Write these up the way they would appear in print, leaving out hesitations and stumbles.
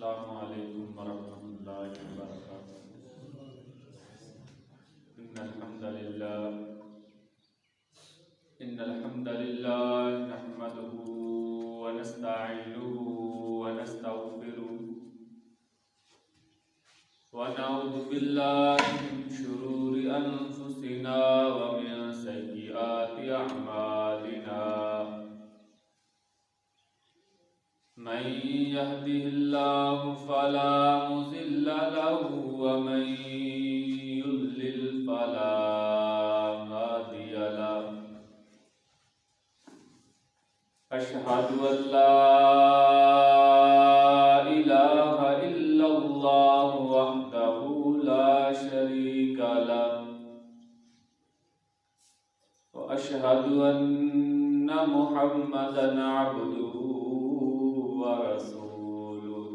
السلام علیکم ورحمۃ اللہ وبرکاتہ۔ ان الحمد للہ نحمده ونستعینه ونستغفره ونعوذ باللہ من شرور انفسنا ومن سیئات اعمالنا، من يهده الله فلا مضل له ومن يضلل فلا هادي له، أشهد أن لا إله إلا الله وحده لا شريك له، وأشهد أن محمدا عبده ورسوله،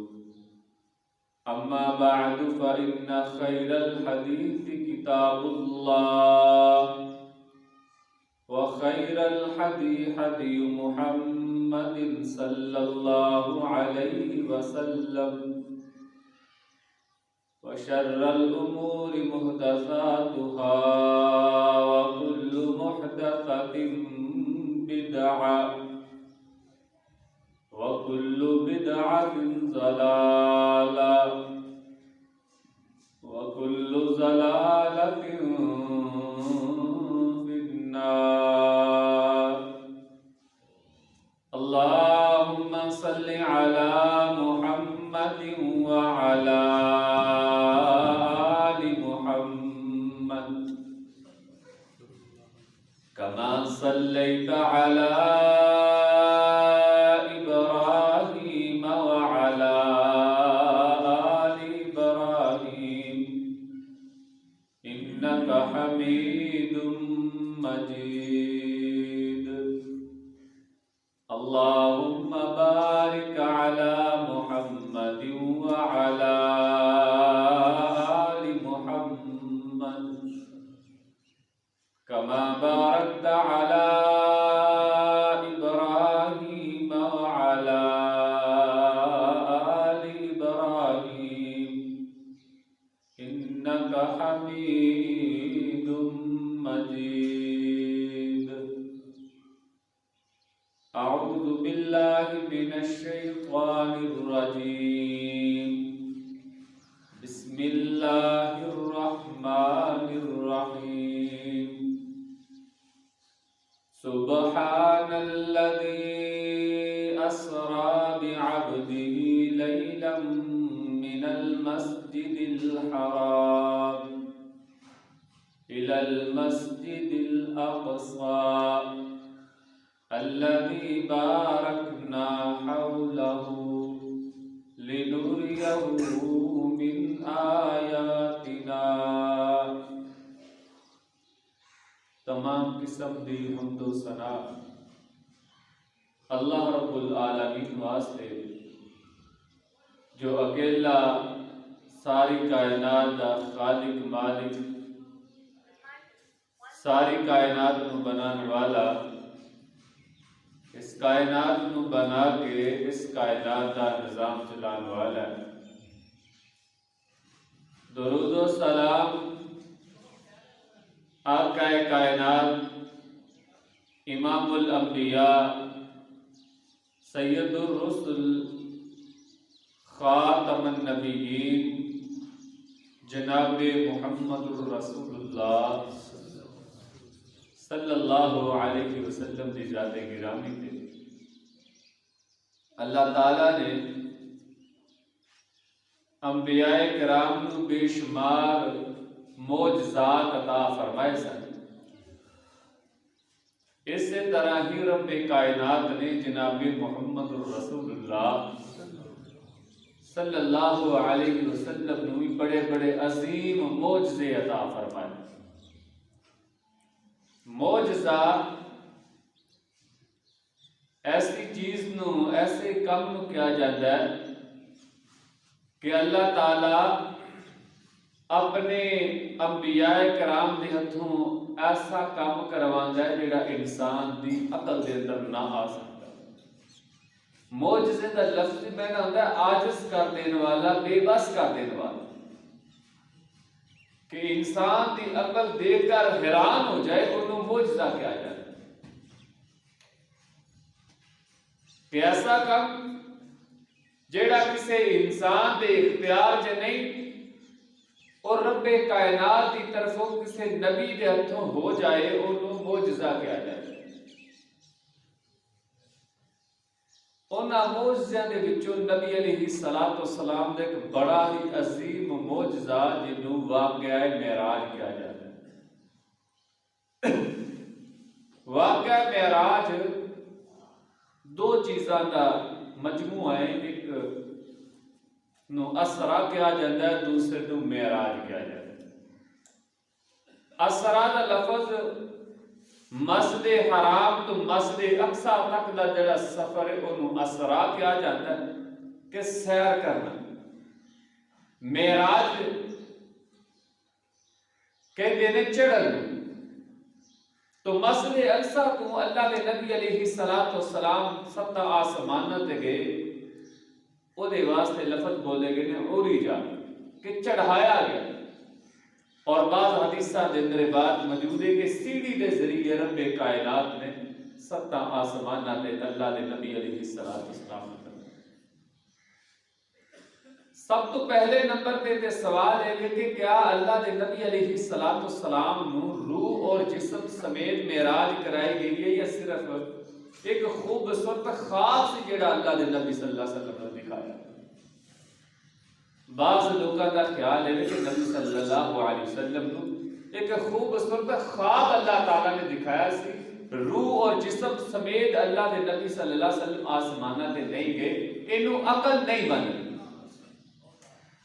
أما بعد فإن خير الحديث كتاب الله، وخير الحدي حدي محمد صلى الله عليه وسلم، وشر الأمور محدثاتها، وكل محدثة بدعة، وكل بدعة ضلالة، وكل ضلالة في النار۔ اللهم صل على محمد وعلى آل محمد كما صليت على حميد مجيد۔ اللهم بارك على محمد وعلى آل محمد كما باركت على إبراهيم وعلى آل إبراهيم إنك حميد مجيد۔ أعوذ بالله من الشيطان الرجيم، بسم الله الرحمن الرحيم۔ سبحان الذي أسرى بعبده ليلا من المسجد الحرام إلى المسجد الأقصى الذي باركنا حوله لنريه من آياتنا۔ تمام قسم دی حمد و ثنا اللہ رب العالمین واسطے جو اکیلا ساری کائنات دا خالق مالک، ساری کائنات نو بنانے والا، اس کائنات نو بنا کے اس کائنات دا نظام چلانے والا ہے۔ درود و سلام آقا کائنات، امام الانبیاء، سید الرسل، خاتم النبیین، جناب محمد الرسول اللہ صلی اللہ علیہ وسلم دی ذات گرامی تے اللہ تعالیٰ نے انبیاء کرام نو بے شمار معجزات عطا فرمائے سن۔ اسی طرح ہی رب کائنات نے جناب محمد الرسول اللہ صلی اللہ علیہ وسلم نو بڑے بڑے عظیم معجزے عطا فرمائے۔ معجزہ ایسی چیز نو، ایسے کام نو کیا جاتا ہے کہ اللہ تعالیٰ اپنے انبیاء کرام دے ہتھوں ایسا کام کرواندا ہے جڑا انسان دی عقل دے اندر نہ آ سکتا۔ موجزے کا لفظ معنی ہوتا ہے عاجز کر دینے والا، بے بس کر دینے والا، کہ انسان کی عقل دیکھ کر حیران ہو جائے انہوں موجزہ کیا جائے کہ ایسا کم جیڑا کسی انسان دے اختیار چ نہیں اور رب کائنات کی طرفوں کسی نبی دے ہتھوں ہو جائے انہوں معجزہ کیا جائے۔ انہاں معجزیاں دے وچوں نبی علیہ الصلوۃ والسلام دے ایک بڑا ہی عظیم معجزہ جنوں واقعہ معراج کیا جاتا ہے۔ واقعہ معراج دو چیزاں کا مجموعہ ہے، ایک نو اسرا کیا جاتا ہے، دوسرے نو معراج کیا جاتا ہے۔ اسرا کا لفظ مسجد حرام تو مسجد اقصی تک دا جڑا سفر ہے انہوں اسرا کیا جاتا ہے کہ سیر کرنا۔ معراج کہتے ہیں چڑھن۔ تو مسجد اقصی تو اللہ کے نبی علیہ الصلوۃ والسلام ستا آسمانہ تے گئے، او دے واسطے لفظ بولے گئے نے عریجا کہ چڑھایا گیا، اور بعض حدیثہ دے اندر بات موجود ہے کہ سیڑھی دے ذریعے رب کائنات نے ستا آسمانہ تے اللہ دے نبی علیہ الصلوۃ والسلام۔ سب تو پہلے نمبر پہ سوال ہے کہ کیا اللہ دے نبی علیہ الصلوۃ والسلام نو روح اور جسم سمیت معراج کرائی گئی ہے، یا صرف ایک خوبصورت خواب سے جڑا اللہ دے نبی صلی اللہ علیہ وسلم نے دکھایا؟ بعض لوگوں کا خیال ہے کہ نبی صلی اللہ علیہ وسلم نو ایک خوبصورت خواب اللہ تعالیٰ نے دکھایا سی، روح اور جسم سمیت اللہ دے نبی صلی اللہ علیہ وسلم آسمانہ تے نہیں گئے، انہوں عقل نہیں بنی۔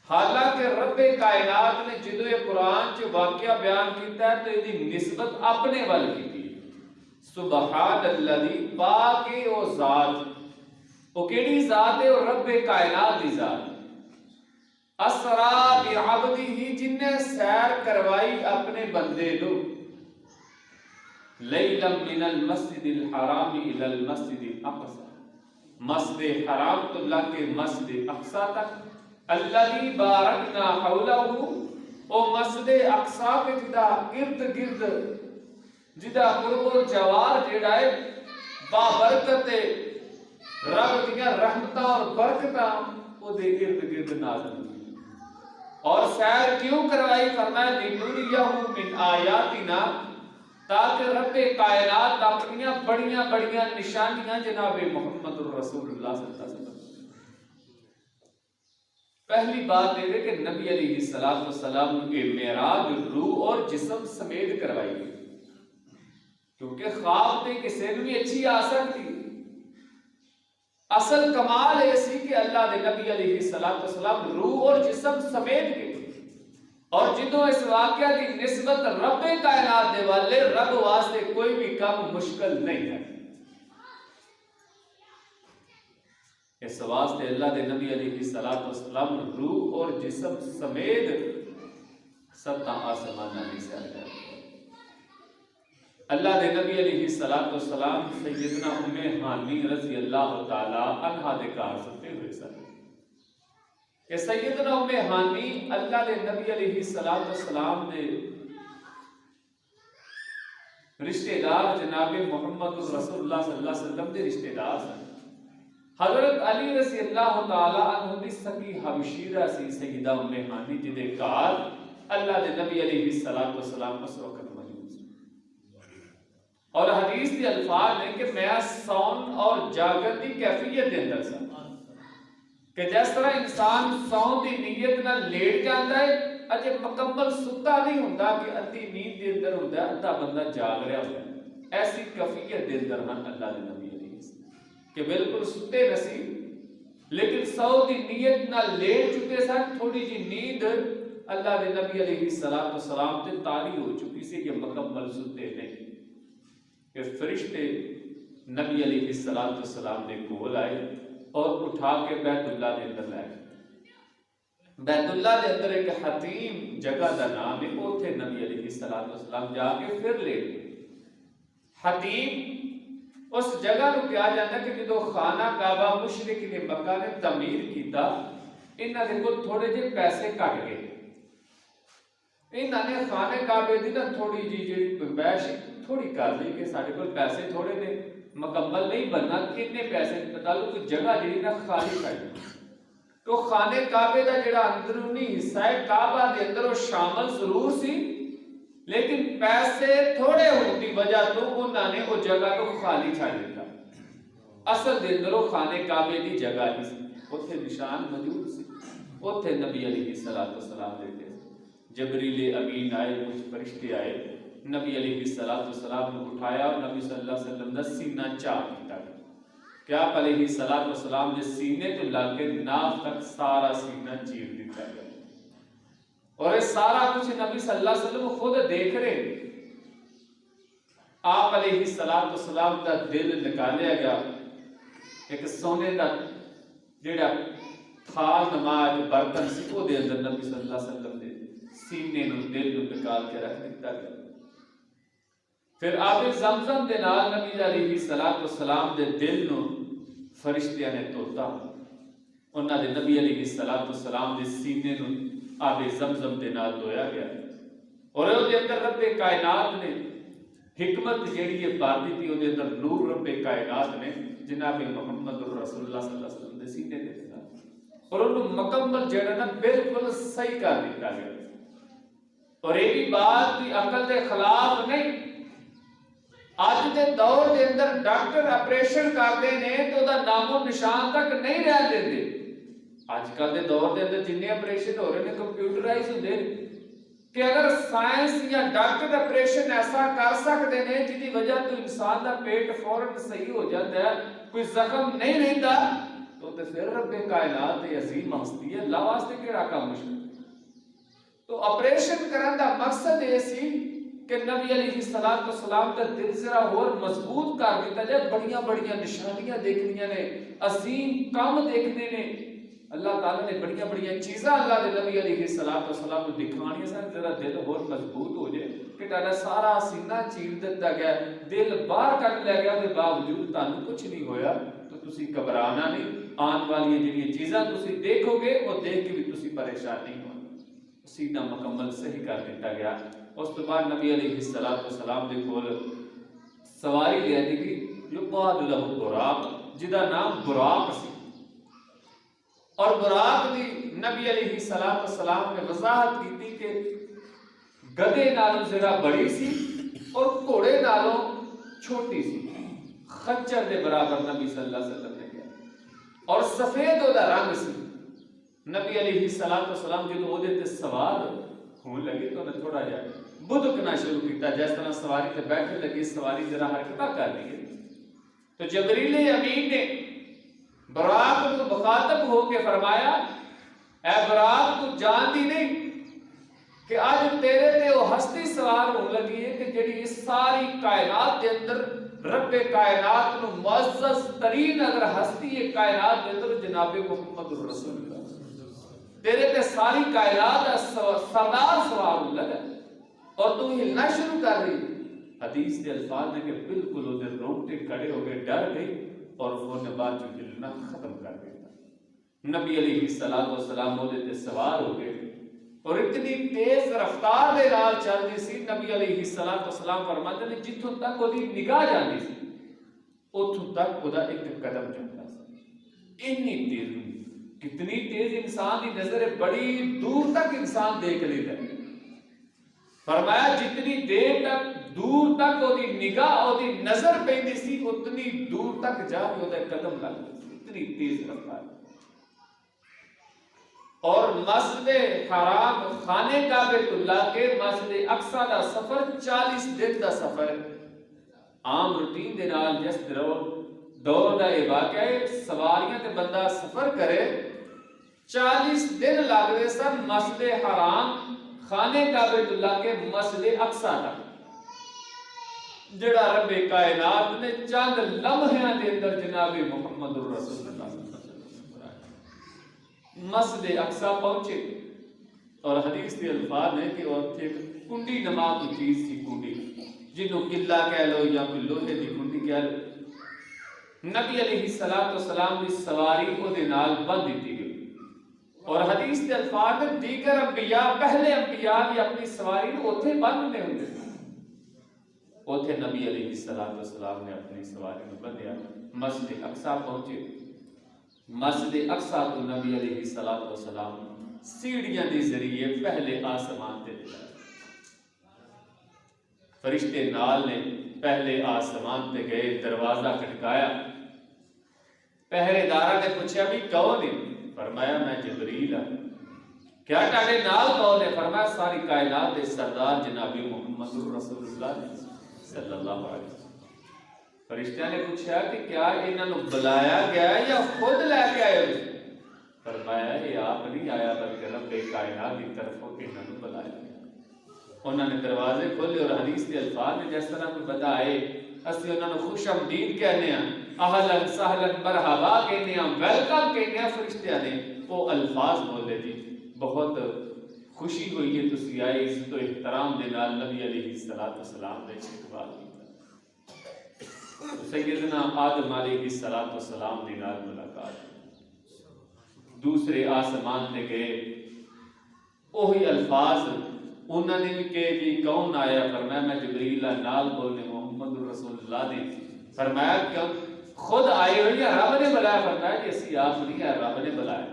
حالانکہ رب کائنات نے جدو یہ قرآن چ واقعہ بیان کیتا ہے تو یہ نسبت اپنے وال کی، سبحان الذی، پاک او ذات، وہ کیڑی ذات ہے؟ وہ رب کائنات دی ذات۔ اسرا بعبدہ، جن نے سیر کروائی اپنے بندے لو، لیلا من المسجد الحرام الى المسجد الاقصی، مسجد حرام تو لے کے مسجد اقصی تک، الذی بارکنا حولہ، او مسجد اقصی کے جدا ارد گرد جدا قرب و جوار جڑا ہے بابرکت رب دیاں رحمتاں اور برکتاں او دے ارد گرد نازل ہوئی۔ اور سیر کیوں کروائی؟ فرمایا لنریہ من آیاتنا، تاکہ رب کائنات اپنیاں بڑیاں بڑیاں نشانیاں جناب محمد الرسول اللہ صلی اللہ علیہ وسلم۔ پہلی بات یہ ہے کہ نبی علیہ الصلوۃ والسلام کے معراج روح اور جسم سمیت کروائی گئی، کیونکہ خواب تے کسی نے بھی اچھی آ سکتی۔ اصل کمال ایسی کہ اللہ دے نبی علیہ الصلوۃ والسلام روح اور جسم سمیت گئے، اور جدوں اس واقعہ کی نسبت رب کائنات دے والے، رب واسطے کوئی بھی کام مشکل نہیں ہے۔ اس واسطے اللہ دے نبی علیہ الصلوۃ والسلام روح اور جسم سمیت ستا آسمانہ میں سیر کرتے۔ اللہ دے نبی علیہ الصلوۃ والسلام سیدنا ام ہانی رضی اللہ تعالی عنہا دے گھر ستے ہوئے سن کہ سیدنا ام ہانی اللہ دے نبی علیہ الصلوۃ والسلام دے رشتہ دار جناب محمد رسول اللہ صلی اللہ علیہ وسلم دے رشتہ دار سن۔ حضرت علی رضی اللہ تعالی عنہ دی سکی ہمشیرہ سی سیدہ ام ہانی جدے گھر اللہ دے نبی علیہ الصلوۃ والسلام اس وقت موجود سی، اور حدیث دی الفاظ ہیں کہ میں سون اور جاگن دی کیفیت دے اندر سا، کہ جس طرح انسان سون دی نیت نہ لیٹ جاتا ہے، اجے مکمل ستا نہیں ہوندا کہ ادھی نیند دے اندر ہوندا ہے، ادھا بندہ جاگ رہا ہوندا ہے، ایسی کیفیت دے اندر ہن اللہ دے نبی کہ بالکل ستے نسی، لیکن سو دی نیت نہ لیٹ چکے سن، تھوڑی جی نیند اللہ دے نبی علیہ الصلوۃ والسلام تے طاری ہو چکی سی کہ مکمل ستے نہیں، کہ فرشتے نبی علیہ الصلوۃ والسلام نے کول آئے اور اٹھا کے بیت اللہ دے اندر لے گئے۔ بیت اللہ دے اندر ایک حتیم جگہ دا نام ہے، اوتھے نبی علیہ الصلوۃ والسلام جا کے پھر لے گئے۔ حتیم اس جگہ نو کیا جاتا کہ جدو خانہ کعبہ مشرک نے مکہ نے تعمیر کیتا، انہاں دے کول تھوڑے جے پیسے کٹ گئے، انہاں نے خانہ کعبے دی نا تھوڑی جی جڑی بیش تھوڑی کر لی کہ ساڈے کول پیسے تھوڑے نے، مکمل نہیں بننا، کتنے پیسے بتا لو کہ جگہ جڑی نا خالی کر دی۔ تو خانہ کعبے دا جڑا اندرونی حصہ ہے کعبہ دے اندر وہ شامل ضرور سی، لیکن پیسے تھوڑے ہونے کی وجہ تو انہوں نے وہ جگہ کو خالی چھاڑ دیتا۔ اصل دے اندر وہ خانہ کعبے دی جگہ ہی سی، اوتھے نشان موجود سی، اوتھے نبی علیہ الصلوۃ والسلام رہتے تھے۔ جبریل امین آئے، کچھ فرشتے آئے، نبی علیہ الصلوۃ والسلام نے اٹھایا اور نبی صلی اللہ علیہ وسلم دا سینہ چاک کیتا کہ آپ علیہ الصلوۃ والسلام دے سینے تو لگ کے ناف تک سارا سینہ چیر دیتا گیا، اور یہ سارا کچھ نبی صلی اللہ علیہ وسلم خود دیکھ رہے۔ آپ علیہ الصلوۃ والسلام کا دل نکالیا گیا، ایک سونے کا جڑا تھال نماز برتن سی وہ دے اندر نبی صلی اللہ علیہ وسلم دے سینے نو دل نو نکال کے رکھ دیتا گیا۔ پھر آب زمزم دے نال نبی علیہ الصلوۃ والسلام دے دل نو فرشتیاں نے دھوتا، انہاں دے نبی علیہ الصلوۃ والسلام دے سینے نو آب زمزم دے نال دھویا گیا، اور او دے اندر رب کائنات نے حکمت جیڑی ہے بار دیتی، او دے اندر نور رب کائنات نے جناب محمد رسول اللہ صلی اللہ علیہ وسلم دے سینے دے دیتا، اور انہوں مکمل جڑا نا بالکل صحیح کر دیتا گیا۔ اور یہ بھی بات بھی عقل دے خلاف نہیں، آج دے دور دے اندر ڈاکٹر آپریشن کرتے ہیں تو دا نام و نشان تک نہیں رہ دیتے۔ آج کل دے دور دے اندر جنہیں آپریشن ہو رہے ہیں کمپیوٹرائز ہوتے ہیں کہ اگر سائنس یا ڈاکٹر آپریشن ایسا کر سکتے ہیں جن کی وجہ تو انسان دا پیٹ فوراً صحیح ہو جاتا ہے، کوئی زخم نہیں رہتا، تو پھر رب کائنات عظیم ہستی ہے، اللہ واسطے کیڑا کام مشکل۔ تو آپریشن کرنے دا مقصد یہ سی کہ نبی علیہ الصلوۃ والسلام کا دل ذرا اور مضبوط کر دیتا جائے، بڑیاں بڑیاں نشانیاں دیکھنیاں نے، عظیم کام دیکھنے نے، اللہ تعالیٰ نے بڑیاں بڑیاں چیزاں اللہ دے نبی علیہ الصلوۃ والسلام کو دکھانیاں سن، ذرا دل اور مضبوط ہو جائے کہ تہاڈا سارا سینہ چیر دتا گیا، دل باہر کر لیا گیا، کے باوجود تانوں کچھ نہیں ہویا، تو تسی گھبرانا نہیں، آن والی جڑی چیزاں تسی دیکھو گے وہ دیکھ کے بھی تسی پریشان نہیں ہونا۔ سینہ مکمل صحیح کر دیتا گیا۔ اس تو بعد نبی علیہ الصلوۃ والسلام دے کول سواری لے آئی گئی، یقال لہ براق، جدا نام براق سی، اور براق دی نبی علیہ الصلوۃ والسلام نے وضاحت کی تھی کہ گدے نالوں ذرا بڑی سی اور گھوڑے نالوں چھوٹی سی، خچر دے برابر نبی صلی اللہ علیہ وسلم نے کیا، اور سفید او دا رنگ سی۔ نبی علیہ الصلوۃ والسلام جدوں اودے تے سوار ہون لگے تو نے تھوڑا جہا بدکنا شروع کیتا، جس طرح سواری تے بیٹھے لگی سواری ذرا حرکت کر رہی ہے، تو جبریل امین نے براق کو مخاطب ہو کے فرمایا، اے براق تو جان دی نہیں کہ آج تیرے تے وہ ہستی سوار ہون لگی ہے کہ جڑی اس ساری کائنات دے اندر رب کائنات نو معزز ترین اگر ہستی ہے کائنات دے اندر جناب محمد رسول اللہ، تیرے تے ساری کائنات دا سردار سوار ہون لگا اور تو ہلنا شروع کر رہی۔ حدیث کے الفاظ نے کہ بالکل وہ دے رونگٹے کھڑے ہو گئے، ڈر گئی، اور فوراً بعد جو ہلنا ختم کر دیتا۔ نبی علیہ الصلوۃ والسلام وہ تے سوار ہو گئے اور اتنی تیز رفتار دے نال چل دی سی، نبی علیہ الصلوۃ والسلام فرماتے نے جتھوں تک وہ دی نگاہ جاندی سی اتھوں تک وہ دا ایک قدم جاندا سی، اتنی تیز ہوئی، کتنی تیز انسان کی نظر ہے، بڑی دور تک انسان دیکھ لیتا ہے۔ فرمایا جتنی دیر تک دور تک وہ دی نگاہ وہ دی نظر پیندی سی اتنی دور تک جا کے وہ دا قدم لگتا سی، اتنی تیز رفتار۔ اور مسجد حرام خانہ کعبۃ اللہ کے مسجد اقصی دا سفر 40 دن دا سفر ہے۔ عام روٹین دے نال جس دور دا یہ واقعہ ہے، سواریاں تے بندہ سفر کرے 40 دن لگتے سن مسجد حرام خانہ کعبۃ اللہ کے مسجد اقصی تک، جڑا رب کائنات نے چند لمحیاں دے اندر جناب محمد رسول اللہ مسجد اقصی پہنچے، اور حدیث کے الفاظ ہیں کہ وہ کنڈی نما کوئی چیز تھی، کنڈی جنہوں قلعہ کہہ لو یا کوئی لوہے کی کنڈی کہہ لو، نبی علیہ السلام کی سواری وہ بن دیتی گئی. اور حدیث کے الفاظ دیگر انبیاء پہلے انبیاء بھی اپنی سواری اوتھے بننے ہوندے اوتھے نبی علیہ السلام نے اپنی سواری میں بندھیا. مسجد اقصی پہنچے. مسجد اقصی تو نبی علیہ السلام سیڑھیاں کے ذریعے پہلے آسمان تے گئے. فرشتے نال نے پہلے آسمان تے گئے, دروازہ کھٹکایا. پہرے دارہ نے پوچھا بھی کون ہے؟ فرمایا میں جبریل ہوں. کیا تاڑے نال کون ہے؟ فرمایا ساری کائنات کے سردار جناب محمد رسول اللہ صلی اللہ علیہ وسلم. فرشتہ نے پوچھا کہ کیا انہاں نوں بلایا گیا ہے یا خود لے کے آئے ہو؟ فرمایا یہ آپ نہیں آیا بلکہ رب کائنات کی طرفوں انہاں نوں بلایا گیا. انہوں نے دروازے کھولے اور حدیث کے الفاظ نے جس طرح کوئی بتائے اسی انہوں نے خوش آمدید کہنے ہیں, اہلن سہلن مرحبا کہنے ہیں, ویلکم کہنے ہیں. فرشتیاں نے وہ الفاظ بولے جی بہت خوشی ہوئی ہے تسی آئے, عزت و احترام دے نال نبی علیہ السلام نے استقبال کیا. سیدنا آدم علیہ السلام دے نال ملاقات. دوسرے آسمان تے گئے, وہی الفاظ انہوں نے بھی کہے جی کون آیا؟ فرمایا میں جبریل نال بولنے محمد رسول اللہ نے. فرمایا کیوں خود آئے ہو یا رب نے بلایا؟ فرمایا جی اسی آپ نہیں ہے, رب نے بلایا.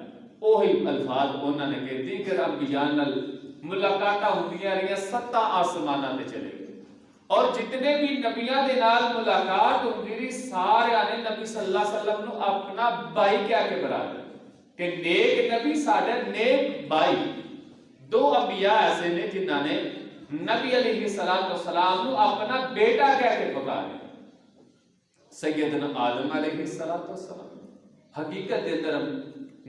وہی الفاظ انہوں نے کہے. دیگر انبیاء نال ملاقاتاں ہوندیاں رہیاں 7 آسماناں تے چلے گئے. اور جتنے بھی نبیاں دے نال ملاقات ہوندی رہی سارے نے نبی صلی اللہ علیہ وسلم نو اپنا بھائی کہہ کے برابر کہ نیک نبی ساڈا نیک بھائی. 2 انبیاء ایسے نے جنہاں نے نبی علیہ السلام کو اپنا بیٹا کہہ کے پکارے. سیدنا آدم علیہ السلام حقیقت دے اندر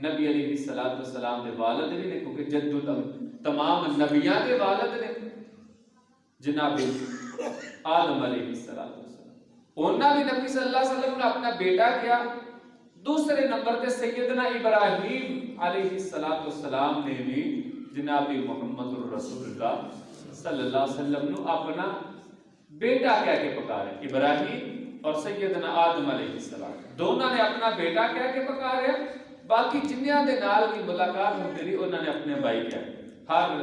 نبی علیہ السلام دے والد بھی نے, کیونکہ جد تمام نبیاں دے والد نے جناب آدم علیہ السلام. انہاں بھی نبی صلی اللہ علیہ وسلم نے اپنا بیٹا کیا. دوسرے نمبر تے سیدنا ابراہیم علیہ السلام نے بھی جناب محمد الرسول اللہ صلی اللہ علیہ وسلم نو اپنا بیٹا کہہ کے پکارے. ابراہیم اور سیدنا آدم علیہ السلام دونوں نے اپنا بیٹا کہہ کے پکارے. باقی جنیاں دے نال بھی ملاقات ہوندی رہی انہوں نے اپنے بھائی کہے. ہر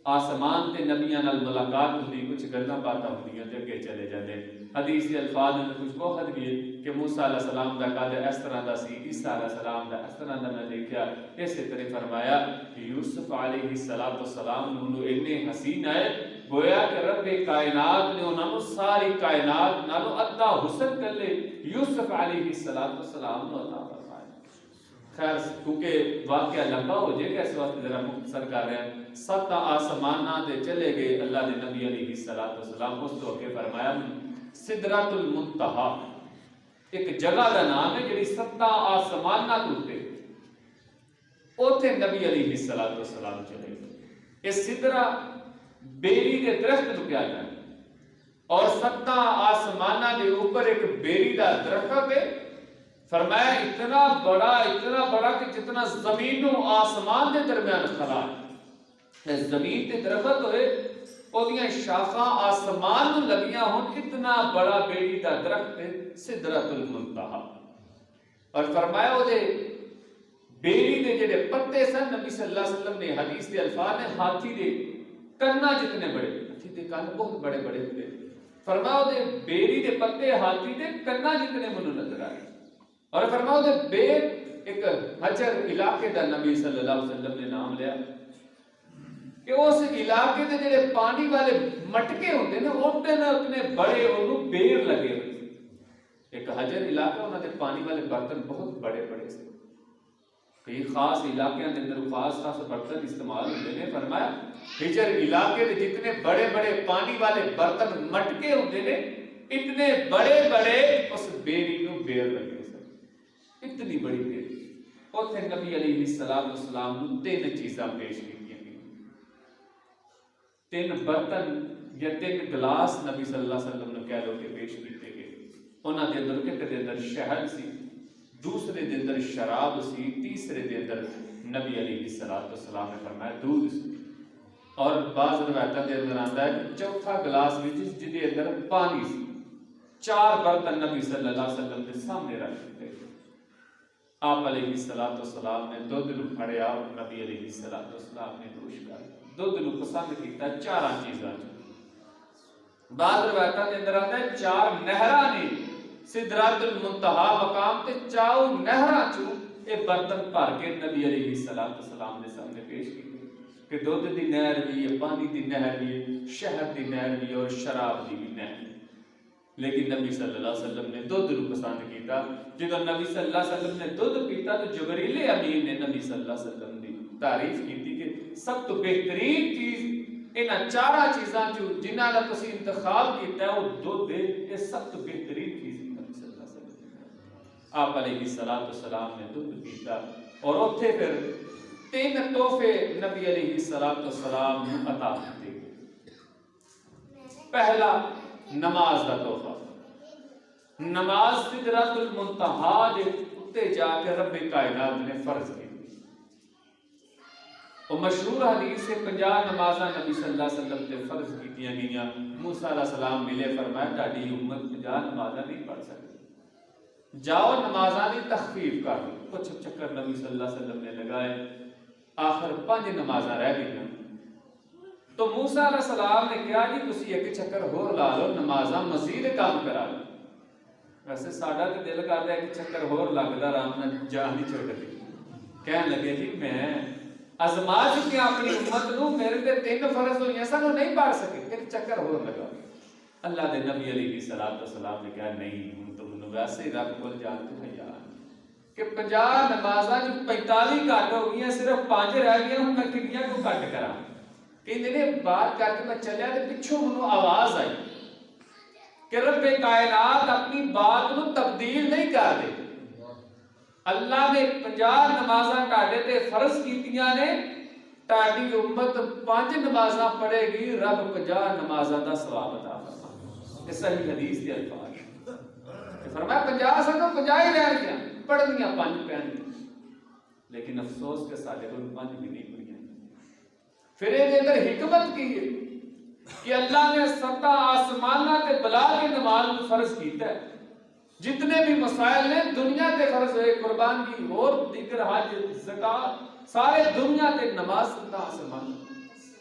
آسمان تے نبیاں نال ملاقات ہوندی, کچھ گلاں باتاں ہوندیاں تے اگے چلے جاندے. حدیث کے الفاظ میں کچھ بہت بھی ہے کہ موسیٰ علیہ السلام دا قد اس طرح دا سی, عیسیٰ علیہ السلام دا اس طرح دا میں دیکھا. اسی طرح فرمایا کہ یوسف علیہ السلام نو اتنے حسین ہے گویا کہ رب کائنات نے انہوں ساری کائنات نالو ادھا حسن کر لے یوسف علیہ السلام نو عطا فرمایا. خیر کیونکہ واقعہ لمبا ہو جائے گا اس وقت ذرا مختصر کر رہے ہیں. 7 آسماناں دے چلے گئے اللہ دے نبی علیہ السلام. اس تو کہ فرمایا سدرۃ المنتہا ایک جگہ دا نام ہے جڑی 7 آسماناں تے اوتھے نبی علیہ السلام چلے گئے. اس سدرہ بیری دے درخت نو کیا جائے اور 7 آسماناں دے اوپر ایک بیری دا درخت ہے. فرمایا اتنا بڑا کہ جتنا زمین و آسمان دے درمیان خلا ہے. زمین تے درخت ہوئے اودیاں شاخاں آسمان نو لگیاں ہون, اتنا بڑا بیری دا درخت ہے سدرۃ المنتہا. اور فرمایا او دے بیری دے جڑے پتے سن نبی صلی اللہ علیہ وسلم نے حدیث دے الفاظ نے ہاتھی دے کنا جتنے بڑے, ہاتھی دے کن بہت بڑے بڑے ہوتے. فرمایا او دے بیری دے پتے ہاتھی دے کنا جتنے منو نظر آئے. اور فرماؤ دے بیر ایک حجر علاقے دا نبی صلی اللہ علیہ وسلم نے نام لیا کہ اس علاقے دے جڑے پانی والے مٹکے ہوندے نے اتنے بڑے انہوں بیر لگے ہوئے. ایک حجر علاقہ انہوں نے پانی والے برتن بہت بڑے بڑے سے کئی خاص علاقے کے اندر خاص برتن استعمال ہوتے ہیں. فرمایا حجر علاقے دے جتنے بڑے بڑے پانی والے برتن مٹکے ہوندے نے اتنے بڑے بڑے اس بیری نو بیر لگے. اتنی بڑی بیری. اوتھے نبی علیہ السلام نو 3 چیزاں پیش کی گئی. 3 برتن یا 3 گلاس نبی صلی اللہ علیہ وسلم نے کہہ لو کہ پیش کیتے گئے. انہاں دے اندر ایک دے اندر شہد سی, دوسرے دے اندر شراب سی, تیسرے دے اندر نبی علیہ السلام نے فرمایا دودھ سی. اور بعض روایتاں دے اندر آندا ہے کہ چوتھا گلاس وچ جدے اندر پانی سی. 4 برتن نبی صلی اللہ علیہ وسلم کے سامنے رکھ دیتے گئے. آپ علیہ السلام نے دودھ نو پھڑیا اور نبی علیہ السلام نے نوش کر دودھ نو پسند کیتا 4 چیزاں. بعض روایتاں دے اندر آتا ہے 4 نہراں نے سدرات المنتہا مقام تے 4 نہراں چوں یہ برتن بھر کے نبی علیہ السلام دے سامنے پیش کیتے کہ دودھ دی نہر بھی ہے، پانی دی نہر بھی ہے، شہد دی نہر بھی ہے اور شراب دی بھی نہر. لیکن نبی صلی اللہ علیہ وسلم نے دودھ نو پسند کیتا. جدو نبی صلی اللہ علیہ وسلم نے دودھ پیتا تو جبریل امین نے نبی صلی اللہ علیہ وسلم دی تعریف کی کہ سب تو بہترین چیز انہاں 4 چیزاں جو جنہاں دا تسی انتخاب کیتا ہے وہ دودھ ہے، یہ سب تو بہترین چیز نبی صلی اللہ علیہ وسلم نے. آپ علیہ السلام نے دودھ پیتا اور اوتھے پھر 3 تحفے نبی علیہ السلام نے عطا کیتے. پہلا نماز دا تحفہ. نماز سدرۃ المنتہا دے اتے جا کے رب کائنات نے فرض کی. اور مشہور حدیث سے 50 نمازاں نبی صلی اللہ علیہ وسلم تے فرض کیتیاں گئیاں. موسیٰ علیہ السلام ملے فرمایا تہاڈی امت 50 نمازاں نہیں پڑھ سکتی، جاؤ نمازاں دی تخفیف کر دو. کچھ چکر نبی صلی اللہ علیہ وسلم نے لگائے، آخر 5 نمازاں رہ گئیں. تو موسیٰ علیہ السلام نے کہا جی تسی ایک چکر ہور لا لو، نمازاں مزید کام کرا لو. ویسے ساڈا تے دل کردا ہے کہ چکر ہور لگدا آرام نال جان نہیں چھڈدی. کہن لگے جی میں ازما چکے اپنی امت نو، میرے تے 3 فرض ہوئیاں سن نہیں پڑھ سکے، ایک چکر ہور لگا. اللہ دے نبی علیہ السلام نے کہا نہیں ہن تم ویسے ہی رب کول جان تے حیا کہ 50 نمازاں جو 45 کٹ ہو گئیاں، صرف 5 رہ گئیاں، ہن میں کتنیاں کو کٹ کراں. کہ بات کر کے میں چلیا تو پچھوں منو آواز آئی کہ رب کائنات اپنی بات نو تبدیل نہیں کر دے. اللہ نے 50 نمازاں تہاڈے تے فرض کیتیاں نے، تہاڈی امت 5 نمازاں پڑھے گی، رب 50 نمازاں دا ثواب عطا فرمائے. یہ صحیح حدیث کے الفاظ. فرمایا 50 سنو 50 ہی رہ گیا، پڑھنیاں 5 پہنیاں. لیکن افسوس کہ ساڈے کول 5 بھی نہیں پڑھیاں. پھر یہ اندر حکمت کی ہے کہ اللہ نے 7 آسمانہ تے بلا کے نماز فرض کیتا ہے. جتنے بھی مسائل نے دنیا تے فرض ہوئے، قربانی اور دیگر حج زکات، سارے دنیا تے نماز 7 آسمان.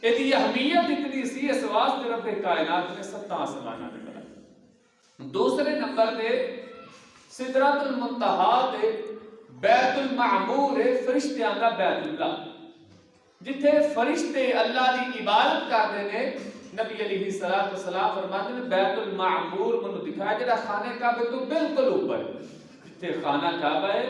یہ اہمیت اتنی سی اس واسطے رب کائنات نے 7 آسمانہ تے بلا. دوسرے نمبر تے سدرۃ المنتہا تے بیت المعمور ہے، فرشتیاں دا بیت اللہ، جتھے فرشتے اللہ دی عبادت کرتے ہیں. نبی علیہ السلام فرماتے ہیں بیت المعمور منو دکھایا جڑا خانہ کعبہ تو بالکل اوپر، جتھے خانہ کعبہ ہے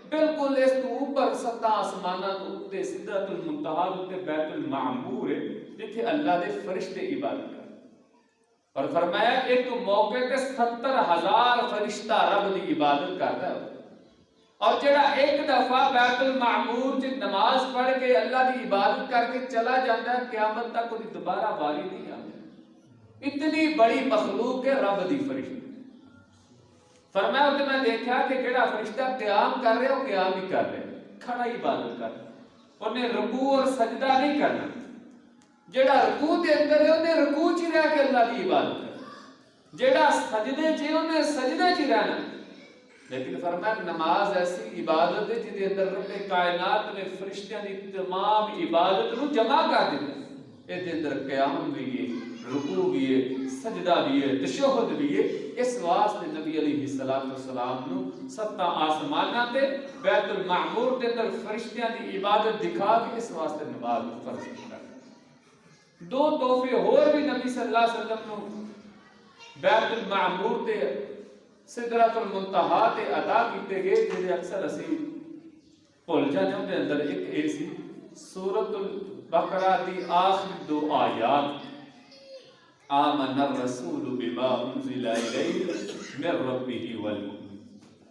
بالکل اس تو اوپر 7 آسماناں تو اوپر سدرۃ المنتہا تے بیت المعمور ہے جتھے اللہ دے فرشتے عبادت کرتے. اور فرمایا ایک موقع تے 70,000 فرشتہ رب دی عبادت کرتا ہے. اور جڑا ایک دفعہ بیت المعمور چ نماز پڑھ کے اللہ دی عبادت کر کے چلا جاتا ہے، قیامت تک کوئی دوبارہ باری نہیں آتی. اتنی بڑی مخلوق ہے رب دی فرشتے. فرمایا کہ میں دیکھا کہ جڑا فرشتہ قیام کر رہا ہے وہ قیام ہی کر رہا ہے، کھڑا عبادت کر رہا ہے، انہیں رکوع اور سجدہ نہیں کرنا. جڑا رکوع دے اندر ہے انہیں رکوع چ رہ کے اللہ دی عبادت کرنا، جڑا سجدے چ انہیں سجدے چ رہنا. لیکن فرمایا نماز ایسی عبادت ہے جس اندر رب کائنات نے فرشتیاں دی تمام عبادت نو جمع کر دیا. اس اندر قیام بھی ہے، رکوع بھی ہے، سجدہ بھی ہے، تشہد بھی ہے. اس واسطے نبی علیہ السلام نو 7 آسماناں تے بیت المعمور دے اندر فرشتیاں دی عبادت دکھا کے اس واسطے نماز فرض کیتا. 2 تحفے اور بھی نبی صلی اللہ علیہ وسلم نو بیت المعمور تے سدرۃ المنتہا تے عطا کیتے گئے، جڑے اکثر اسی بھول جانے. ان دے اندر ایک اے سی سورۃ البقرہ دی آخری 2 آیات، آمن الرسول بما انزل الیہ من ربہ والمؤمنون.